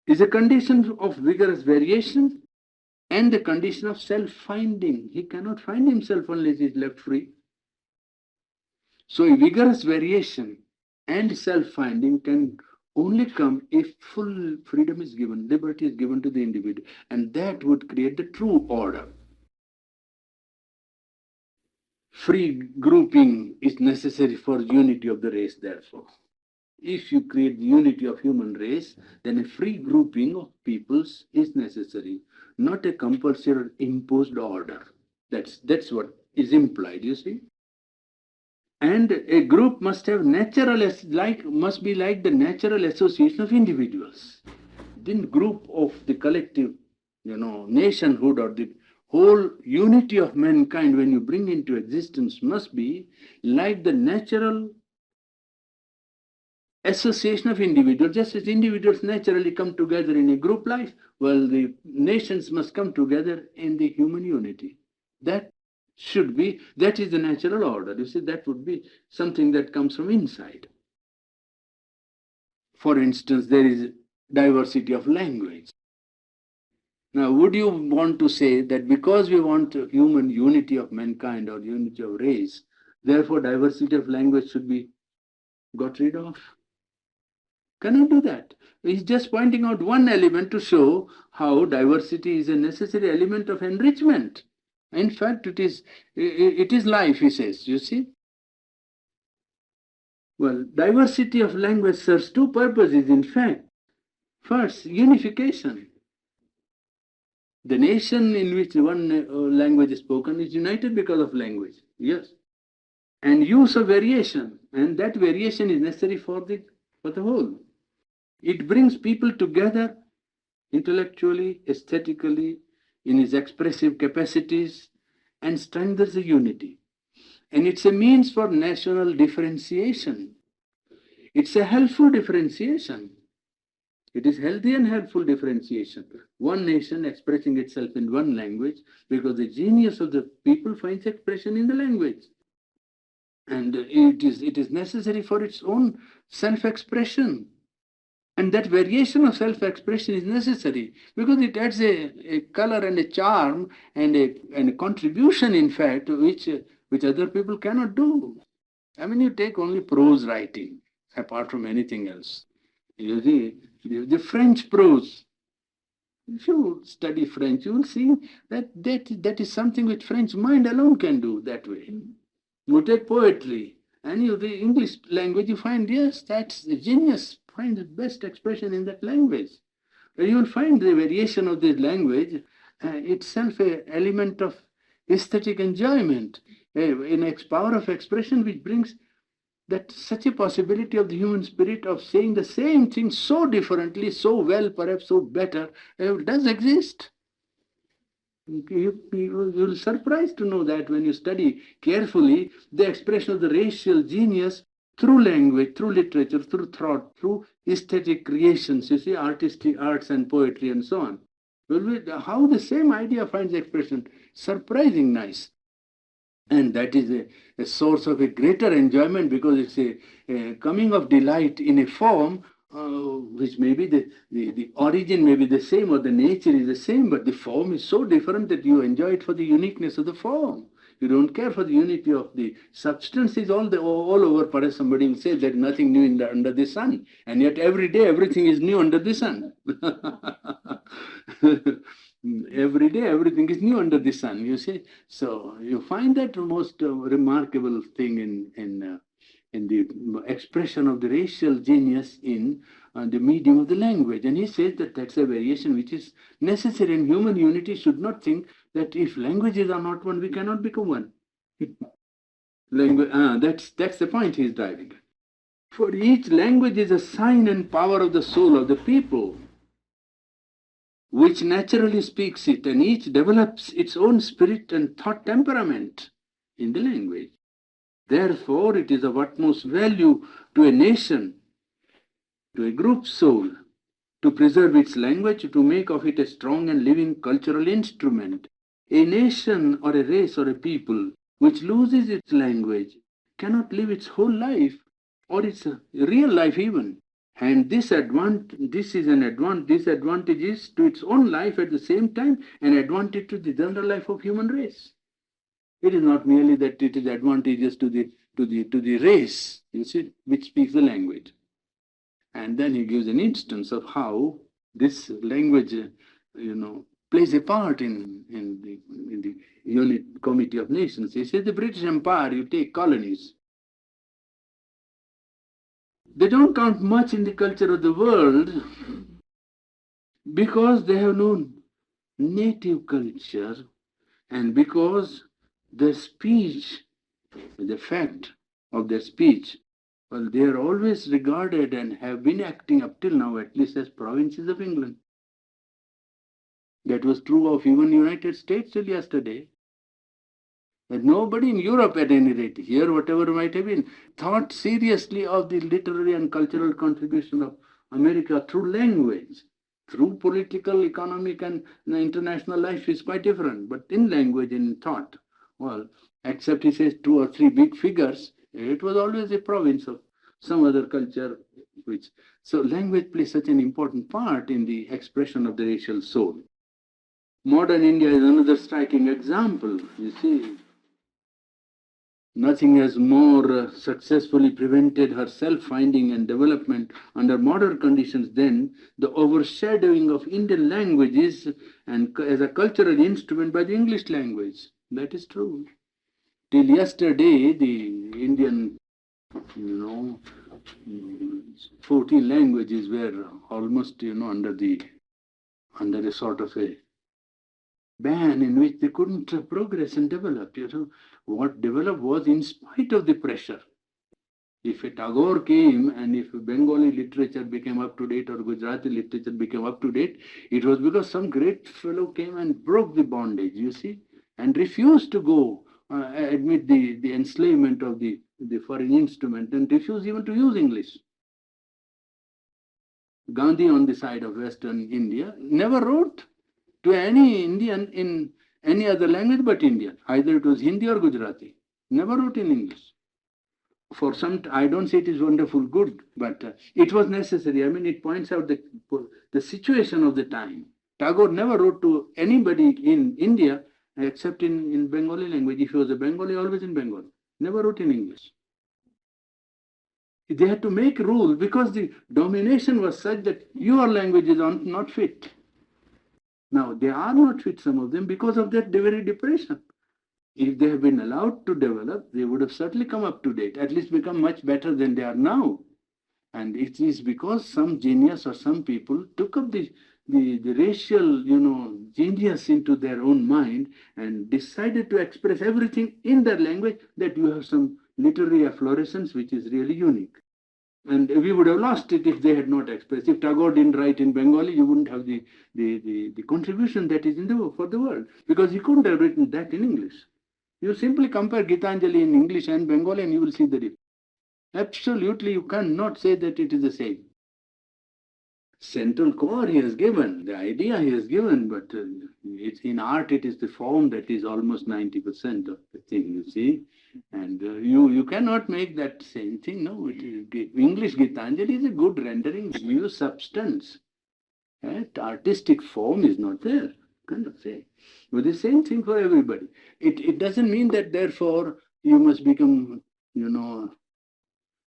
is a condition of vigorous variation and the condition of self-finding. He cannot find himself unless he is left free. So a vigorous variation and self-finding can only come if full freedom is given, liberty is given to the individual, and that would create the true order. Free grouping is necessary for unity of the race, therefore. If you create the unity of human race, then a free grouping of peoples is necessary, not a compulsory or imposed order. That's what is implied, you see. And a group must have must be like the natural association of individuals. Then group of the collective, nationhood or the whole unity of mankind, when you bring into existence, must be like the natural association of individuals. Just as individuals naturally come together in a group life, well, the nations must come together in the human unity. That that is the natural order. You see, that would be something that comes from inside. For instance, there is diversity of language. Now, would you want to say that because we want human unity of mankind or unity of race, therefore diversity of language should be got rid of? Cannot do that. He's just pointing out one element to show how diversity is a necessary element of enrichment. In fact, it is life, he says, you see. Well, diversity of language serves two purposes, in fact. First, unification. The nation in which one language is spoken is united because of language, yes. And use of variation, and that variation is necessary for the whole. It brings people together intellectually, aesthetically, in his expressive capacities, and strengthens the unity. And it's a means for national differentiation. It's a helpful differentiation. It is healthy and helpful differentiation. One nation expressing itself in one language because the genius of the people finds expression in the language. And it is necessary for its own self-expression. And that variation of self-expression is necessary because it adds a color and a charm and a contribution, in fact, which other people cannot do. I mean, you take only prose writing, apart from anything else. You see, the French prose. If you study French, you will see that is something which French mind alone can do that way. You take poetry, and you the English language, you find, yes, that's the genius, find the best expression in that language. But you will find the variation of the language itself a element of aesthetic enjoyment, in power of expression which brings that such a possibility of the human spirit of saying the same thing so differently, so well, perhaps so better, does exist. You'll surprised to know that when you study carefully the expression of the racial genius through language, through literature, through thought, through aesthetic creations, you see, artistic arts and poetry and so on. Well, how the same idea finds expression, surprising nice. And that is a source of a greater enjoyment because it's a coming of delight in a form which maybe the origin may be the same or the nature is the same, but the form is so different that you enjoy it for the uniqueness of the form. You don't care for the unity of the substance is all over. Perhaps somebody will say there's nothing new under the sun, and yet every day everything is new under the sun. Every day everything is new under the sun, you see. So you find that most remarkable thing in the expression of the racial genius in the medium of the language. And he says that that's a variation which is necessary, and human unity should not think that if languages are not one, we cannot become one. That's the point he's driving. For each language is a sign and power of the soul of the people, which naturally speaks it, and each develops its own spirit and thought temperament in the language. Therefore, it is of utmost value to a nation, to a group soul, to preserve its language, to make of it a strong and living cultural instrument. A nation or a race or a people which loses its language cannot live its whole life, or its real life even. And this disadvantage is to its own life at the same time an advantage to the general life of human race. It is not merely that it is advantageous to the race, you see, which speaks the language. And then he gives an instance of how this language, plays a part in the unit committee of nations. He says the British Empire, you take colonies. They don't count much in the culture of the world because they have no native culture, and because the speech, the fact of their speech, well, they are always regarded and have been acting up till now, at least, as provinces of England. That was true of even United States till yesterday. That nobody in Europe, at any rate, here, whatever might have been, thought seriously of the literary and cultural contribution of America through language. Through political, economic, and international life is quite different, but in language and in thought, well, except he says two or three big figures, it was always a province of some other culture. Which so language plays such an important part in the expression of the racial soul. Modern India is another striking example. You see, nothing has more successfully prevented her self-finding and development under modern conditions than the overshadowing of Indian languages and as a cultural instrument by the English language. That is true. Till yesterday, the Indian, 14 languages were almost, under a sort of a ban in which they couldn't progress and develop. What developed was in spite of the pressure. If a Tagore came and if Bengali literature became up to date or Gujarati literature became up to date, it was because some great fellow came and broke the bondage, you see, and refused to go admit the enslavement of the foreign instrument and refused even to use English. Gandhi, on the side of Western India, never wrote to any Indian in any other language but Indian. Either it was Hindi or Gujarati. Never wrote in English. For some, I don't say it is wonderful good, but it was necessary. I mean, it points out the situation of the time. Tagore never wrote to anybody in India except in Bengali language. If he was a Bengali, always in Bengali. Never wrote in English. They had to make rules because the domination was such that your language is not fit. Now, they are not fit, some of them, because of that very depression. If they have been allowed to develop, they would have certainly come up to date, at least become much better than they are now. And it is because some genius or some people took up the racial, genius into their own mind and decided to express everything in their language that you have some literary efflorescence which is really unique. And we would have lost it if they had not expressed. If Tagore didn't write in Bengali, you wouldn't have the contribution that is for the world, because he couldn't have written that in English. You simply compare Gitanjali in English and Bengali and you will see the difference. Absolutely, you cannot say that it is the same. Central core he has given, the idea he has given, but it's in art it is the form that is almost 90% of the thing, you see. And you cannot make that same thing. No, English Gitanjali is a good rendering, new substance. Artistic form is not there. Cannot say. But the same thing for everybody. It doesn't mean that therefore you must become,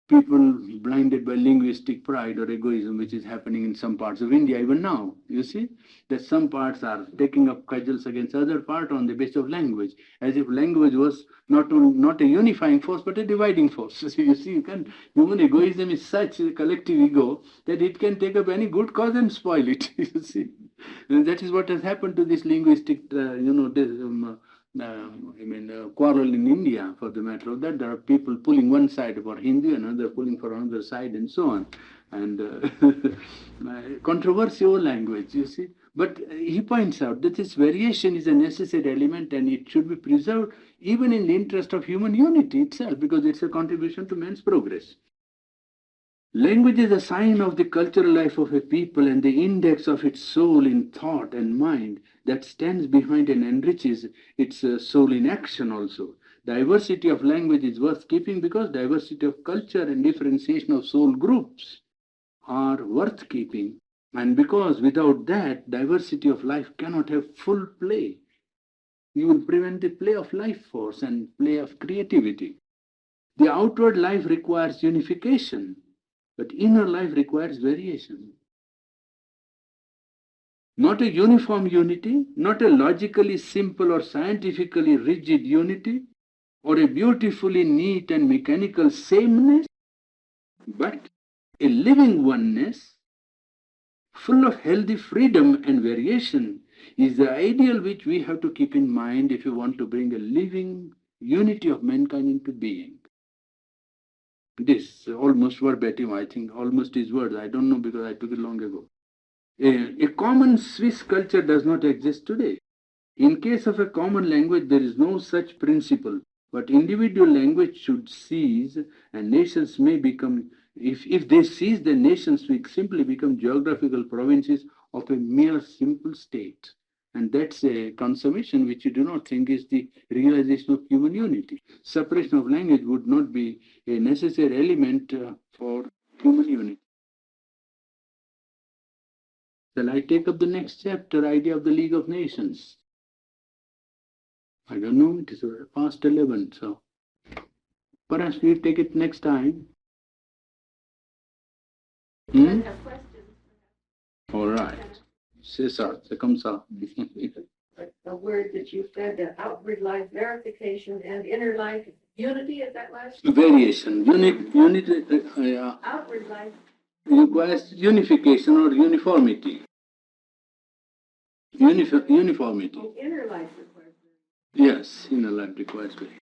people blinded by linguistic pride or egoism, which is happening in some parts of India even now. You see that some parts are taking up cudgels against other part on the basis of language, as if language was not a unifying force but a dividing force. You see, human egoism is such a collective ego that it can take up any good cause and spoil it. You see, and that is what has happened to this linguistic, quarrel in India, for the matter of that. There are people pulling one side for Hindu and another pulling for another side and so on. And controversial language, you see. But he points out that this variation is a necessary element and it should be preserved even in the interest of human unity itself, because it's a contribution to man's progress. Language is a sign of the cultural life of a people and the index of its soul in thought and mind that stands behind and enriches its soul in action also. Diversity of language is worth keeping because diversity of culture and differentiation of soul groups are worth keeping. And because without that, diversity of life cannot have full play. You will prevent the play of life force and play of creativity. The outward life requires unification, but inner life requires variation. Not a uniform unity, not a logically simple or scientifically rigid unity, or a beautifully neat and mechanical sameness, but a living oneness, full of healthy freedom and variation, is the ideal which we have to keep in mind if we want to bring a living unity of mankind into being. This almost verbatim, I think, almost his words. I don't know because I took it long ago. A common Swiss culture does not exist today. In case of a common language, there is no such principle. But individual language should cease, and nations may become, if they cease, then nations will simply become geographical provinces of a mere simple state. And that's a consummation which you do not think is the realization of human unity. Separation of language would not be a necessary element for human unity. Shall I take up the next chapter, idea of the League of Nations? I don't know, it is past 11, so perhaps we'll take it next time. Hmm? All right. C'est ça, c'est comme ça. A word that you said, outward life verification and inner life unity, is that last? Variation. Unity Outward life. requires unification or uniformity. Uniformity. Inner life requires. Yes, inner life requires variation.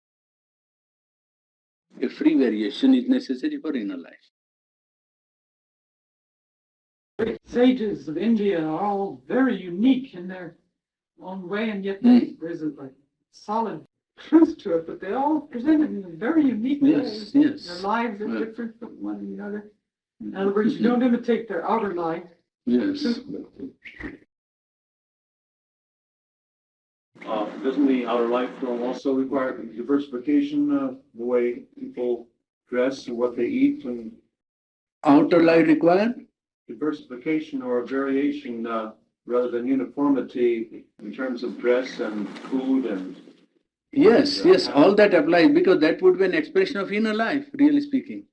A free variation is necessary for inner life. Sages of India are all very unique in their own way, and yet there's a solid truth to it, but they all present it in a very unique way. Yes, yes. Their lives are different from one another. In other words, you don't imitate their outer life. Yes. Doesn't the outer life also require diversification of the way people dress and what they eat, and Outer life required? diversification or variation rather than uniformity in terms of dress and food and Yes, all that applies because that would be an expression of inner life, really speaking.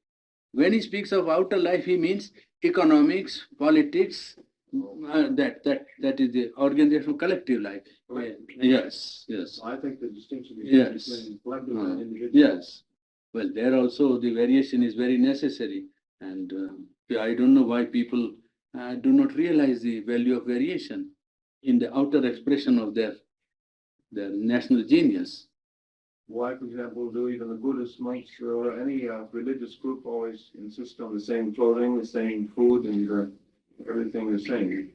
When he speaks of outer life, he means economics, politics, that is the organization of collective life. Right. Yes. I think the distinction Yes. between collective and individual. Yes. Well, there also the variation is very necessary, and I don't know why people do not realize the value of variation in the outer expression of their national genius. Why, for example, do even the Buddhist monks or any religious group always insist on the same clothing, the same food, and everything the same?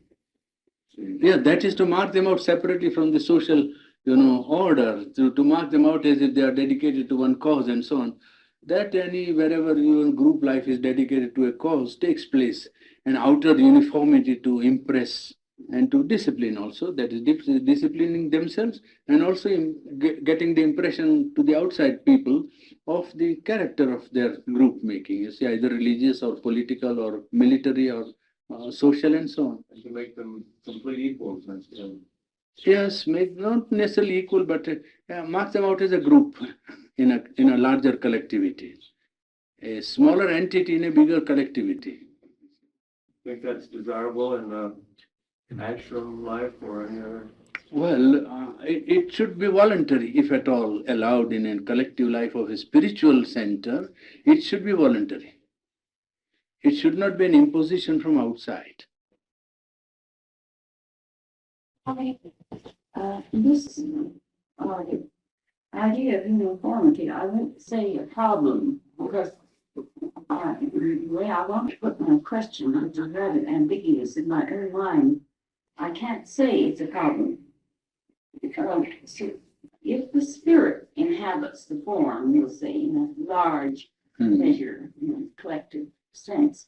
Yeah, that is to mark them out separately from the social, order, to mark them out as if they are dedicated to one cause and so on. That wherever group life is dedicated to a cause takes place, an outer uniformity to impress and to discipline also, that is disciplining themselves and also getting the impression to the outside people of the character of their group making, you see, either religious or political or military or social and so on. And to make them complete equals. Yes, not necessarily equal, but mark them out as a group in a larger collectivity, a smaller entity in a bigger collectivity. Think that's desirable in ashram life or any other? Well, it should be voluntary, if at all allowed in a collective life of a spiritual center. It should be voluntary. It should not be an imposition from outside. This idea of uniformity, I wouldn't say a problem, because the way I want to put my question, which is rather ambiguous in my own mind, I can't say it's a problem. So if the spirit inhabits the form, we'll say, in a large measure, collective sense,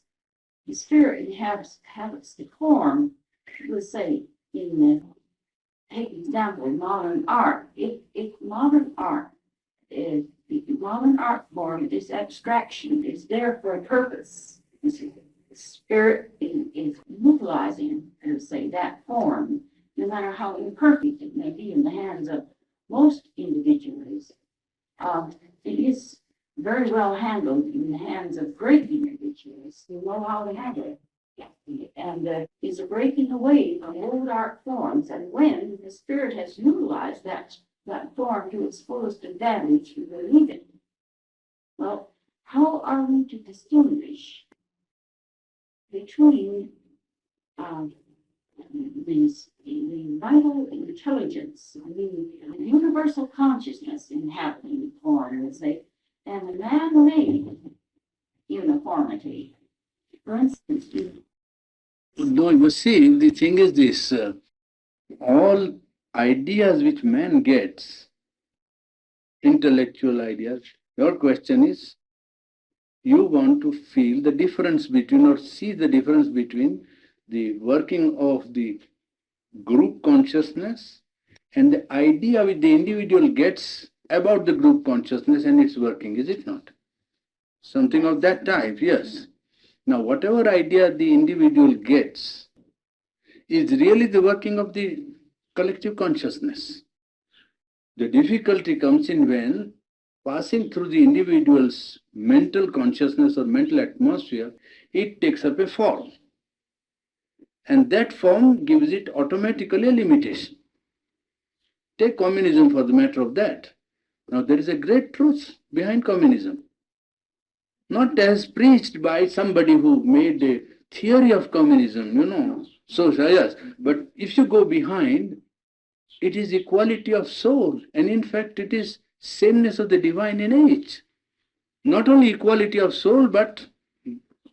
the spirit inhabits the form, we'll say, in the, take example, modern art. If modern art is, the modern art form is abstraction, is there for a purpose. You see, the spirit is utilizing, let's say, that form, no matter how imperfect it may be in the hands of most individuals. It is very well handled in the hands of great individuals who know how to handle it. And is a breaking away from old art forms, and when the spirit has utilized that form to its fullest advantage, we believe it. Well, how are we to distinguish between the vital intelligence, the universal consciousness inhabiting the form, let's say, and the man-made uniformity. For instance, No, you see, the thing is this, all ideas which man gets, intellectual ideas, your question is, you want to feel the difference between or see the difference between the working of the group consciousness and the idea which the individual gets about the group consciousness and its working, is it not? Something of that type, yes. Now, whatever idea the individual gets is really the working of the collective consciousness. The difficulty comes in when, passing through the individual's mental consciousness or mental atmosphere, it takes up a form. And that form gives it automatically a limitation. Take communism for the matter of that. Now, there is a great truth behind communism. Not as preached by somebody who made a theory of communism, so yes. But if you go behind, it is equality of soul, and in fact, it is sameness of the divine in each. Not only equality of soul, but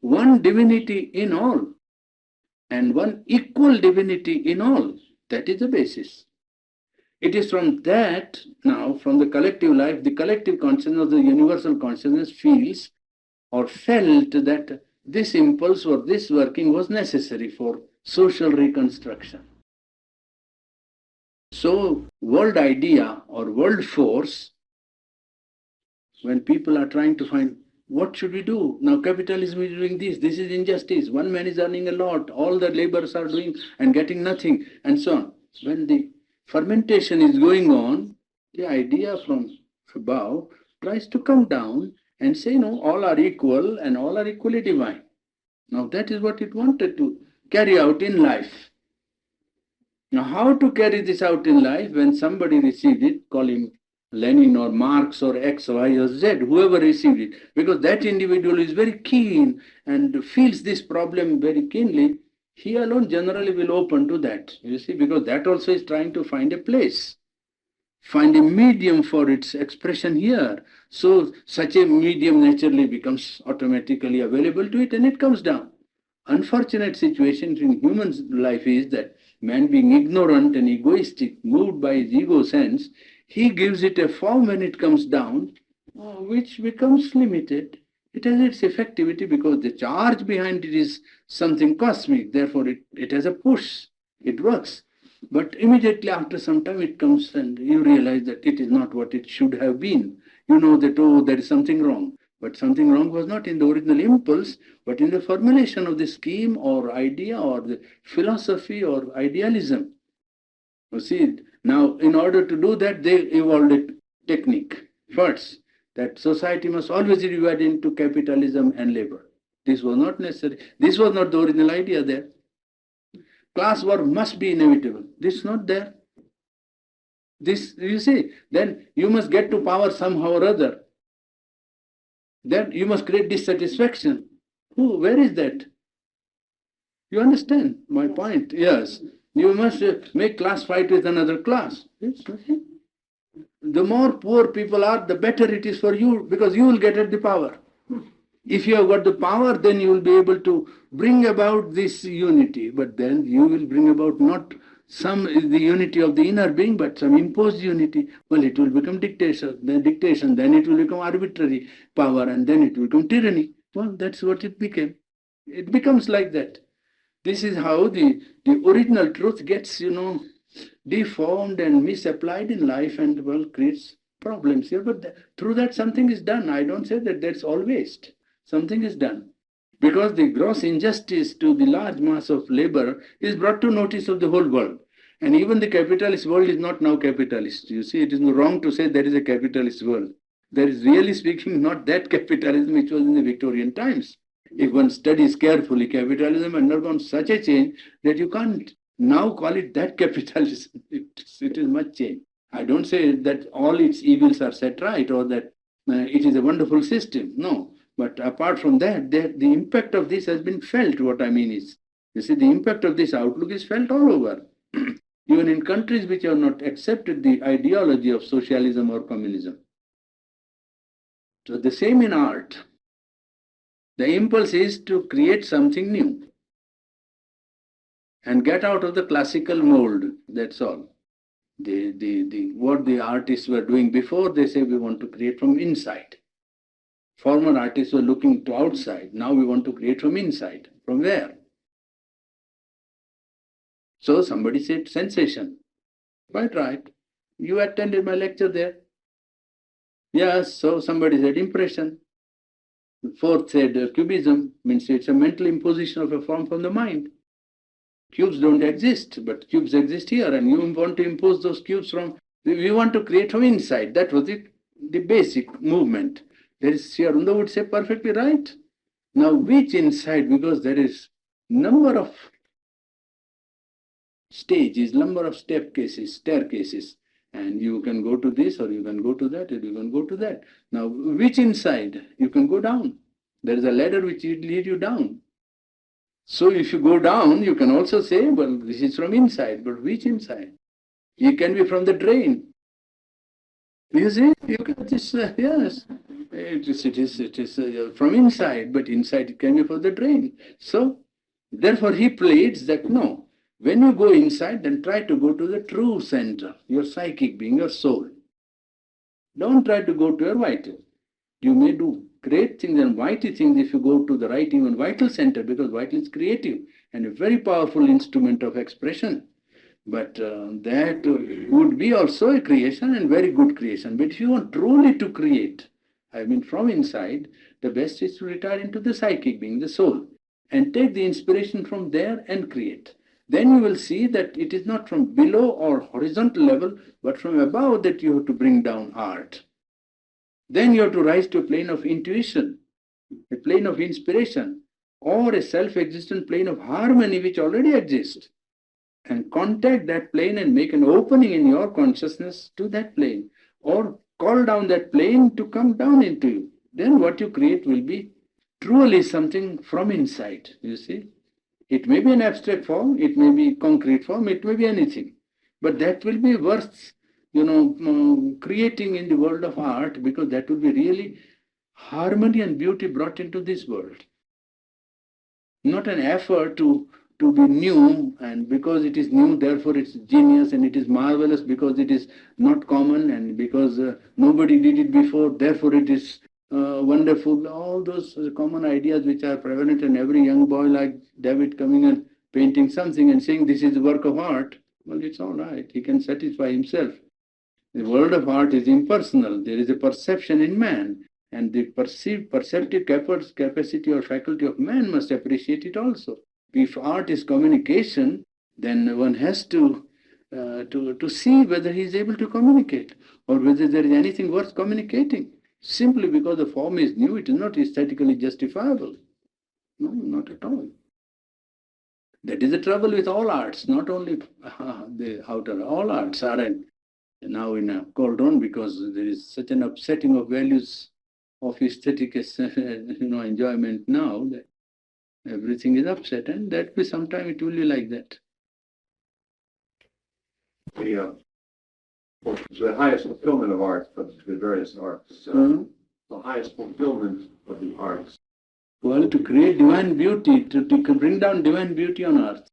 one divinity in all, and one equal divinity in all. That is the basis. It is from that, now, from the collective life, the collective consciousness, the universal consciousness feels or felt that this impulse or this working was necessary for social reconstruction. So, world idea or world force, when people are trying to find what should we do? Now capitalism is doing this is injustice, one man is earning a lot, all the laborers are doing and getting nothing, and so on. When the fermentation is going on, the idea from above tries to come down and say, no, all are equal and all are equally divine. Now that is what it wanted to carry out in life. Now, how to carry this out in life? When somebody received it, call him Lenin or Marx or X, Y, or Z, whoever received it, because that individual is very keen and feels this problem very keenly, he alone generally will open to that, you see, because that also is trying to find a place, find a medium for its expression here. So, such a medium naturally becomes automatically available to it and it comes down. Unfortunate situation in human life is that man, being ignorant and egoistic, moved by his ego sense, he gives it a form when it comes down, which becomes limited. It has its effectivity because the charge behind it is something cosmic, therefore it has a push, it works. But immediately after some time it comes and you realize that it is not what it should have been. You know that, oh, there is something wrong. But something wrong was not in the original impulse, but in the formulation of the scheme or idea or the philosophy or idealism. You see, now in order to do that, they evolved a technique. First, that society must always be divided into capitalism and labor. This was not necessary. This was not the original idea there. Class war must be inevitable. This is not there. This, you see, then you must get to power somehow or other. Then you must create dissatisfaction. Where is that? You understand my point? Yes. You must make class fight with another class. The more poor people are, the better it is for you because you will get at the power. If you have got the power, then you will be able to bring about this unity. But then you will bring about not the unity of the inner being, but some imposed unity. Well, it will become dictation, then it will become arbitrary power, and then it will become tyranny. Well, that's what it became. It becomes like that. This is how the original truth gets, deformed and misapplied in life and, well, creates problems here. But through that, something is done. I don't say that that's all waste. Something is done. Because the gross injustice to the large mass of labor is brought to notice of the whole world. And even the capitalist world is not now capitalist. You see, it is wrong to say there is a capitalist world. There is, really speaking, not that capitalism which was in the Victorian times. If one studies carefully, capitalism undergone such a change that you can't now call it that capitalism. It is much change. I don't say that all its evils are set right or that it is a wonderful system. No. But apart from that, the impact of this has been felt. What I mean is, you see, the impact of this outlook is felt all over. Even in countries which have not accepted the ideology of socialism or communism. So the same in art. The impulse is to create something new and get out of the classical mold, that's all. What the artists were doing before, they say we want to create from inside. Former artists were looking to outside. Now we want to create from inside. From where? So somebody said sensation. Quite right. You attended my lecture there. Yes, so somebody said impression. Fourth said cubism, means it's a mental imposition of a form from the mind. Cubes don't exist, but cubes exist here, and you want to impose those cubes from, we want to create from inside. That was the basic movement. There is, Sri Aurobindo would say perfectly right. Now, which inside? Because there is number of stages, number of staircases, and you can go to this, or you can go to that, or you can go to that. Now, which inside? You can go down. There is a ladder which will lead you down. So if you go down, you can also say, well, this is from inside, but which inside? It can be from the drain. You see, you can just, yes, it is from inside, but inside it can be from the drain. So, therefore he pleads that no, when you go inside, then try to go to the true center, your psychic being, your soul. Don't try to go to your vital. You may do great things and mighty things if you go to the right, even vital center, because vital is creative and a very powerful instrument of expression. But that would be also a creation and very good creation. But if you want truly to create, I mean from inside, the best is to retire into the psychic being, the soul, and take the inspiration from there and create. Then you will see that it is not from below or horizontal level, but from above that you have to bring down art. Then you have to rise to a plane of intuition, a plane of inspiration, or a self-existent plane of harmony which already exists. And contact that plane and make an opening in your consciousness to that plane, or call down that plane to come down into you. Then what you create will be truly something from inside, you see. It may be an abstract form, it may be concrete form, it may be anything. But that will be worth, creating in the world of art, because that will be really harmony and beauty brought into this world. Not an effort to be new, and because it is new, therefore it's genius, and it is marvelous because it is not common, and because nobody did it before, therefore it is wonderful. All those common ideas which are prevalent in every young boy like David coming and painting something and saying this is a work of art. Well, it's all right. He can satisfy himself. The world of art is impersonal. There is a perception in man, and the perceptive capacity or faculty of man must appreciate it also. If art is communication, then one has to see whether he is able to communicate, or whether there is anything worth communicating. Simply because the form is new, it is not aesthetically justifiable. No, not at all. That is the trouble with all arts, not only the outer. All arts are now in a cauldron, because there is such an upsetting of values of aesthetic enjoyment now, that everything is upset, and that will sometime it will be like that. The highest fulfillment of art, of the various arts, the highest fulfillment of the arts. Well, to create divine beauty, to bring down divine beauty on earth.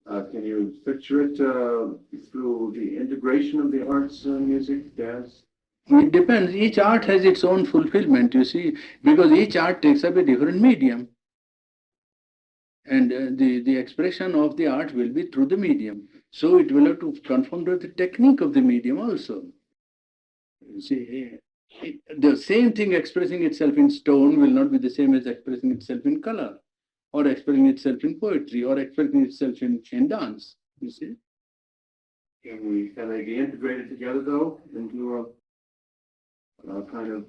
Can you picture it through the integration of the arts, music, dance? It depends. Each art has its own fulfillment, you see, because each art takes up a different medium. And the expression of the art will be through the medium. So it will have to conform to the technique of the medium also. You see, the same thing expressing itself in stone will not be the same as expressing itself in color, or expressing itself in poetry, or expressing itself in dance, you see. Can they be integrated together, though, into a kind of...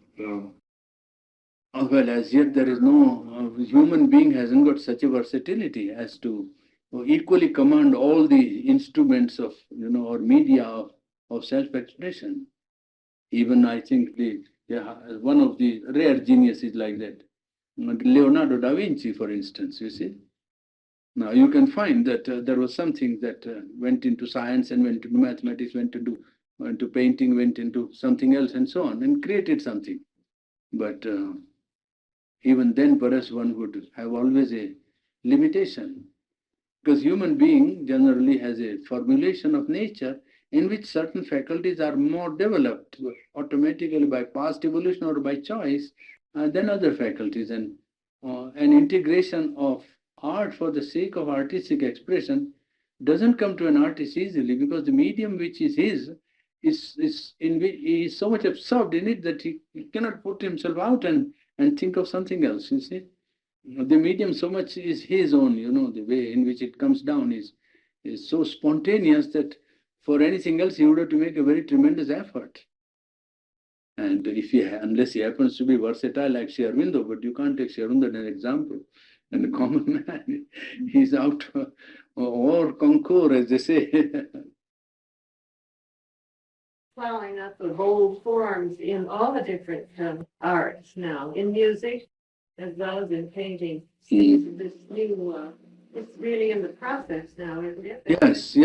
Well, as yet there is no, human being hasn't got such a versatility as to equally command all the instruments of, or media of self-expression. Even I think one of the rare geniuses like that, Leonardo da Vinci, for instance, you see. Now you can find that there was something that went into science and went into mathematics, went into painting, went into something else and so on, and created something. But even then perhaps one would have always a limitation. Because human being generally has a formulation of nature in which certain faculties are more developed automatically by past evolution or by choice than other faculties. And an integration of art for the sake of artistic expression doesn't come to an artist easily, because the medium which is his he is so much absorbed in it that he cannot put himself out and think of something else, you see. The medium so much is his own, the way in which it comes down is so spontaneous that for anything else he would have to make a very tremendous effort. And unless he happens to be versatile like Sri Aurobindo, but you can't take Sri Aurobindo as an example. And the common man, he's out or conquer, as they say. Plowing up the bold forms in all the different arts now, in music as well as in painting. This new, it's really in the process now, isn't it? Yes,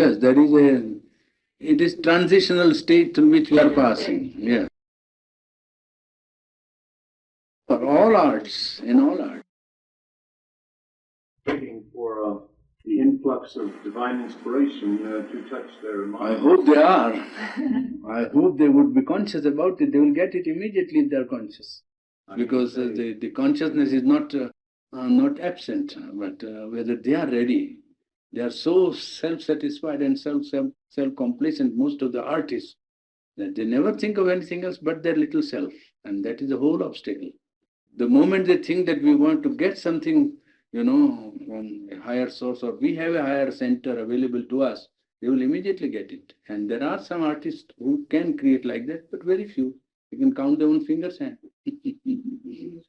it is transitional state through which we are passing. Yeah. For all arts, in all arts. Waiting for the influx of divine inspiration to touch their mind. I hope they are. I hope they would be conscious about it. They will get it immediately if they are conscious. Because the consciousness is not absent, but whether they are ready. They are so self-satisfied and self-complacent, most of the artists, that they never think of anything else but their little self. And that is the whole obstacle. The moment they think that we want to get something, from a higher source, or we have a higher center available to us, they will immediately get it. And there are some artists who can create like that, but very few. You can count them on fingers' hand.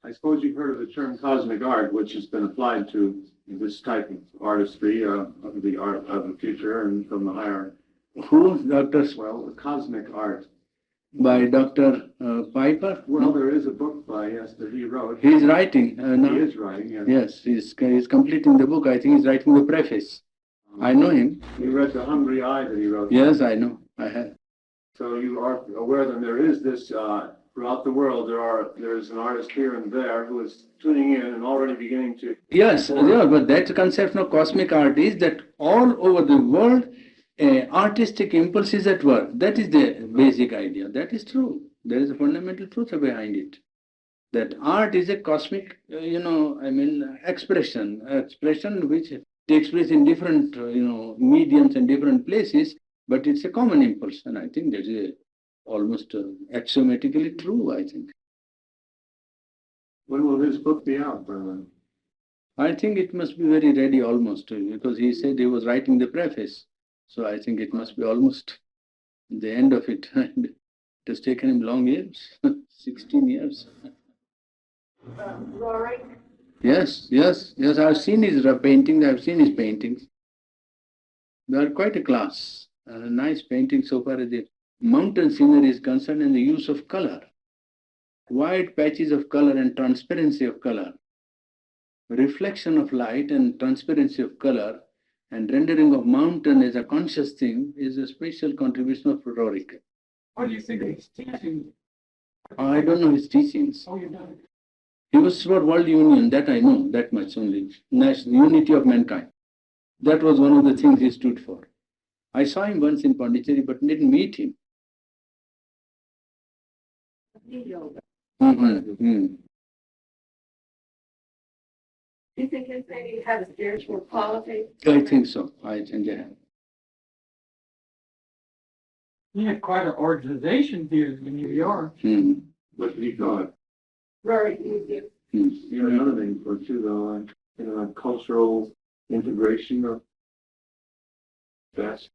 I suppose you've heard of the term cosmic art, which has been applied to this type of artistry of the art of the future and from the higher. Who? Dr. Well, the cosmic art. By Dr. Piper? Well, there is a book that he wrote. He is writing now. He is writing, yes. Yes, he's completing the book. I think he's writing the preface. I know him. You read The Hungry Eye that he wrote. Yes, I know. I have. So you are aware that there is this, throughout the world, there's an artist here and there who is tuning in and already beginning to... Yes, yeah, but that concept of cosmic art is that all over the world, artistic impulse is at work. That is the basic idea. That is true. There is a fundamental truth behind it. That art is a cosmic, expression which takes place in different, mediums and different places, but it's a common impulse. And I think that is almost axiomatically true, I think. When will his book be out, Brother? I think it must be very ready almost, because he said he was writing the preface. So I think it must be almost the end of it. And it has taken him long years, 16 years. Rory? Yes. I've seen his paintings. I've seen his paintings. They are quite a class. Nice painting so far as the mountain scenery is concerned, and the use of color. Wide patches of color and transparency of color. Reflection of light and transparency of color, and rendering of mountain as a conscious thing is a special contribution of Rory. What do you think of his teaching? I don't know his teachings. Oh, you know. He was for world union, that I know, that much only. National unity of mankind. That was one of the things he stood for. I saw him once in Pondicherry, but didn't meet him. Mm-hmm. Do you think his painting has spiritual quality? I think so. I think they have. He had quite an organization here in New York. Mm. What did he call it? Rory, you You know, another name for it too, though, cultural integration of best.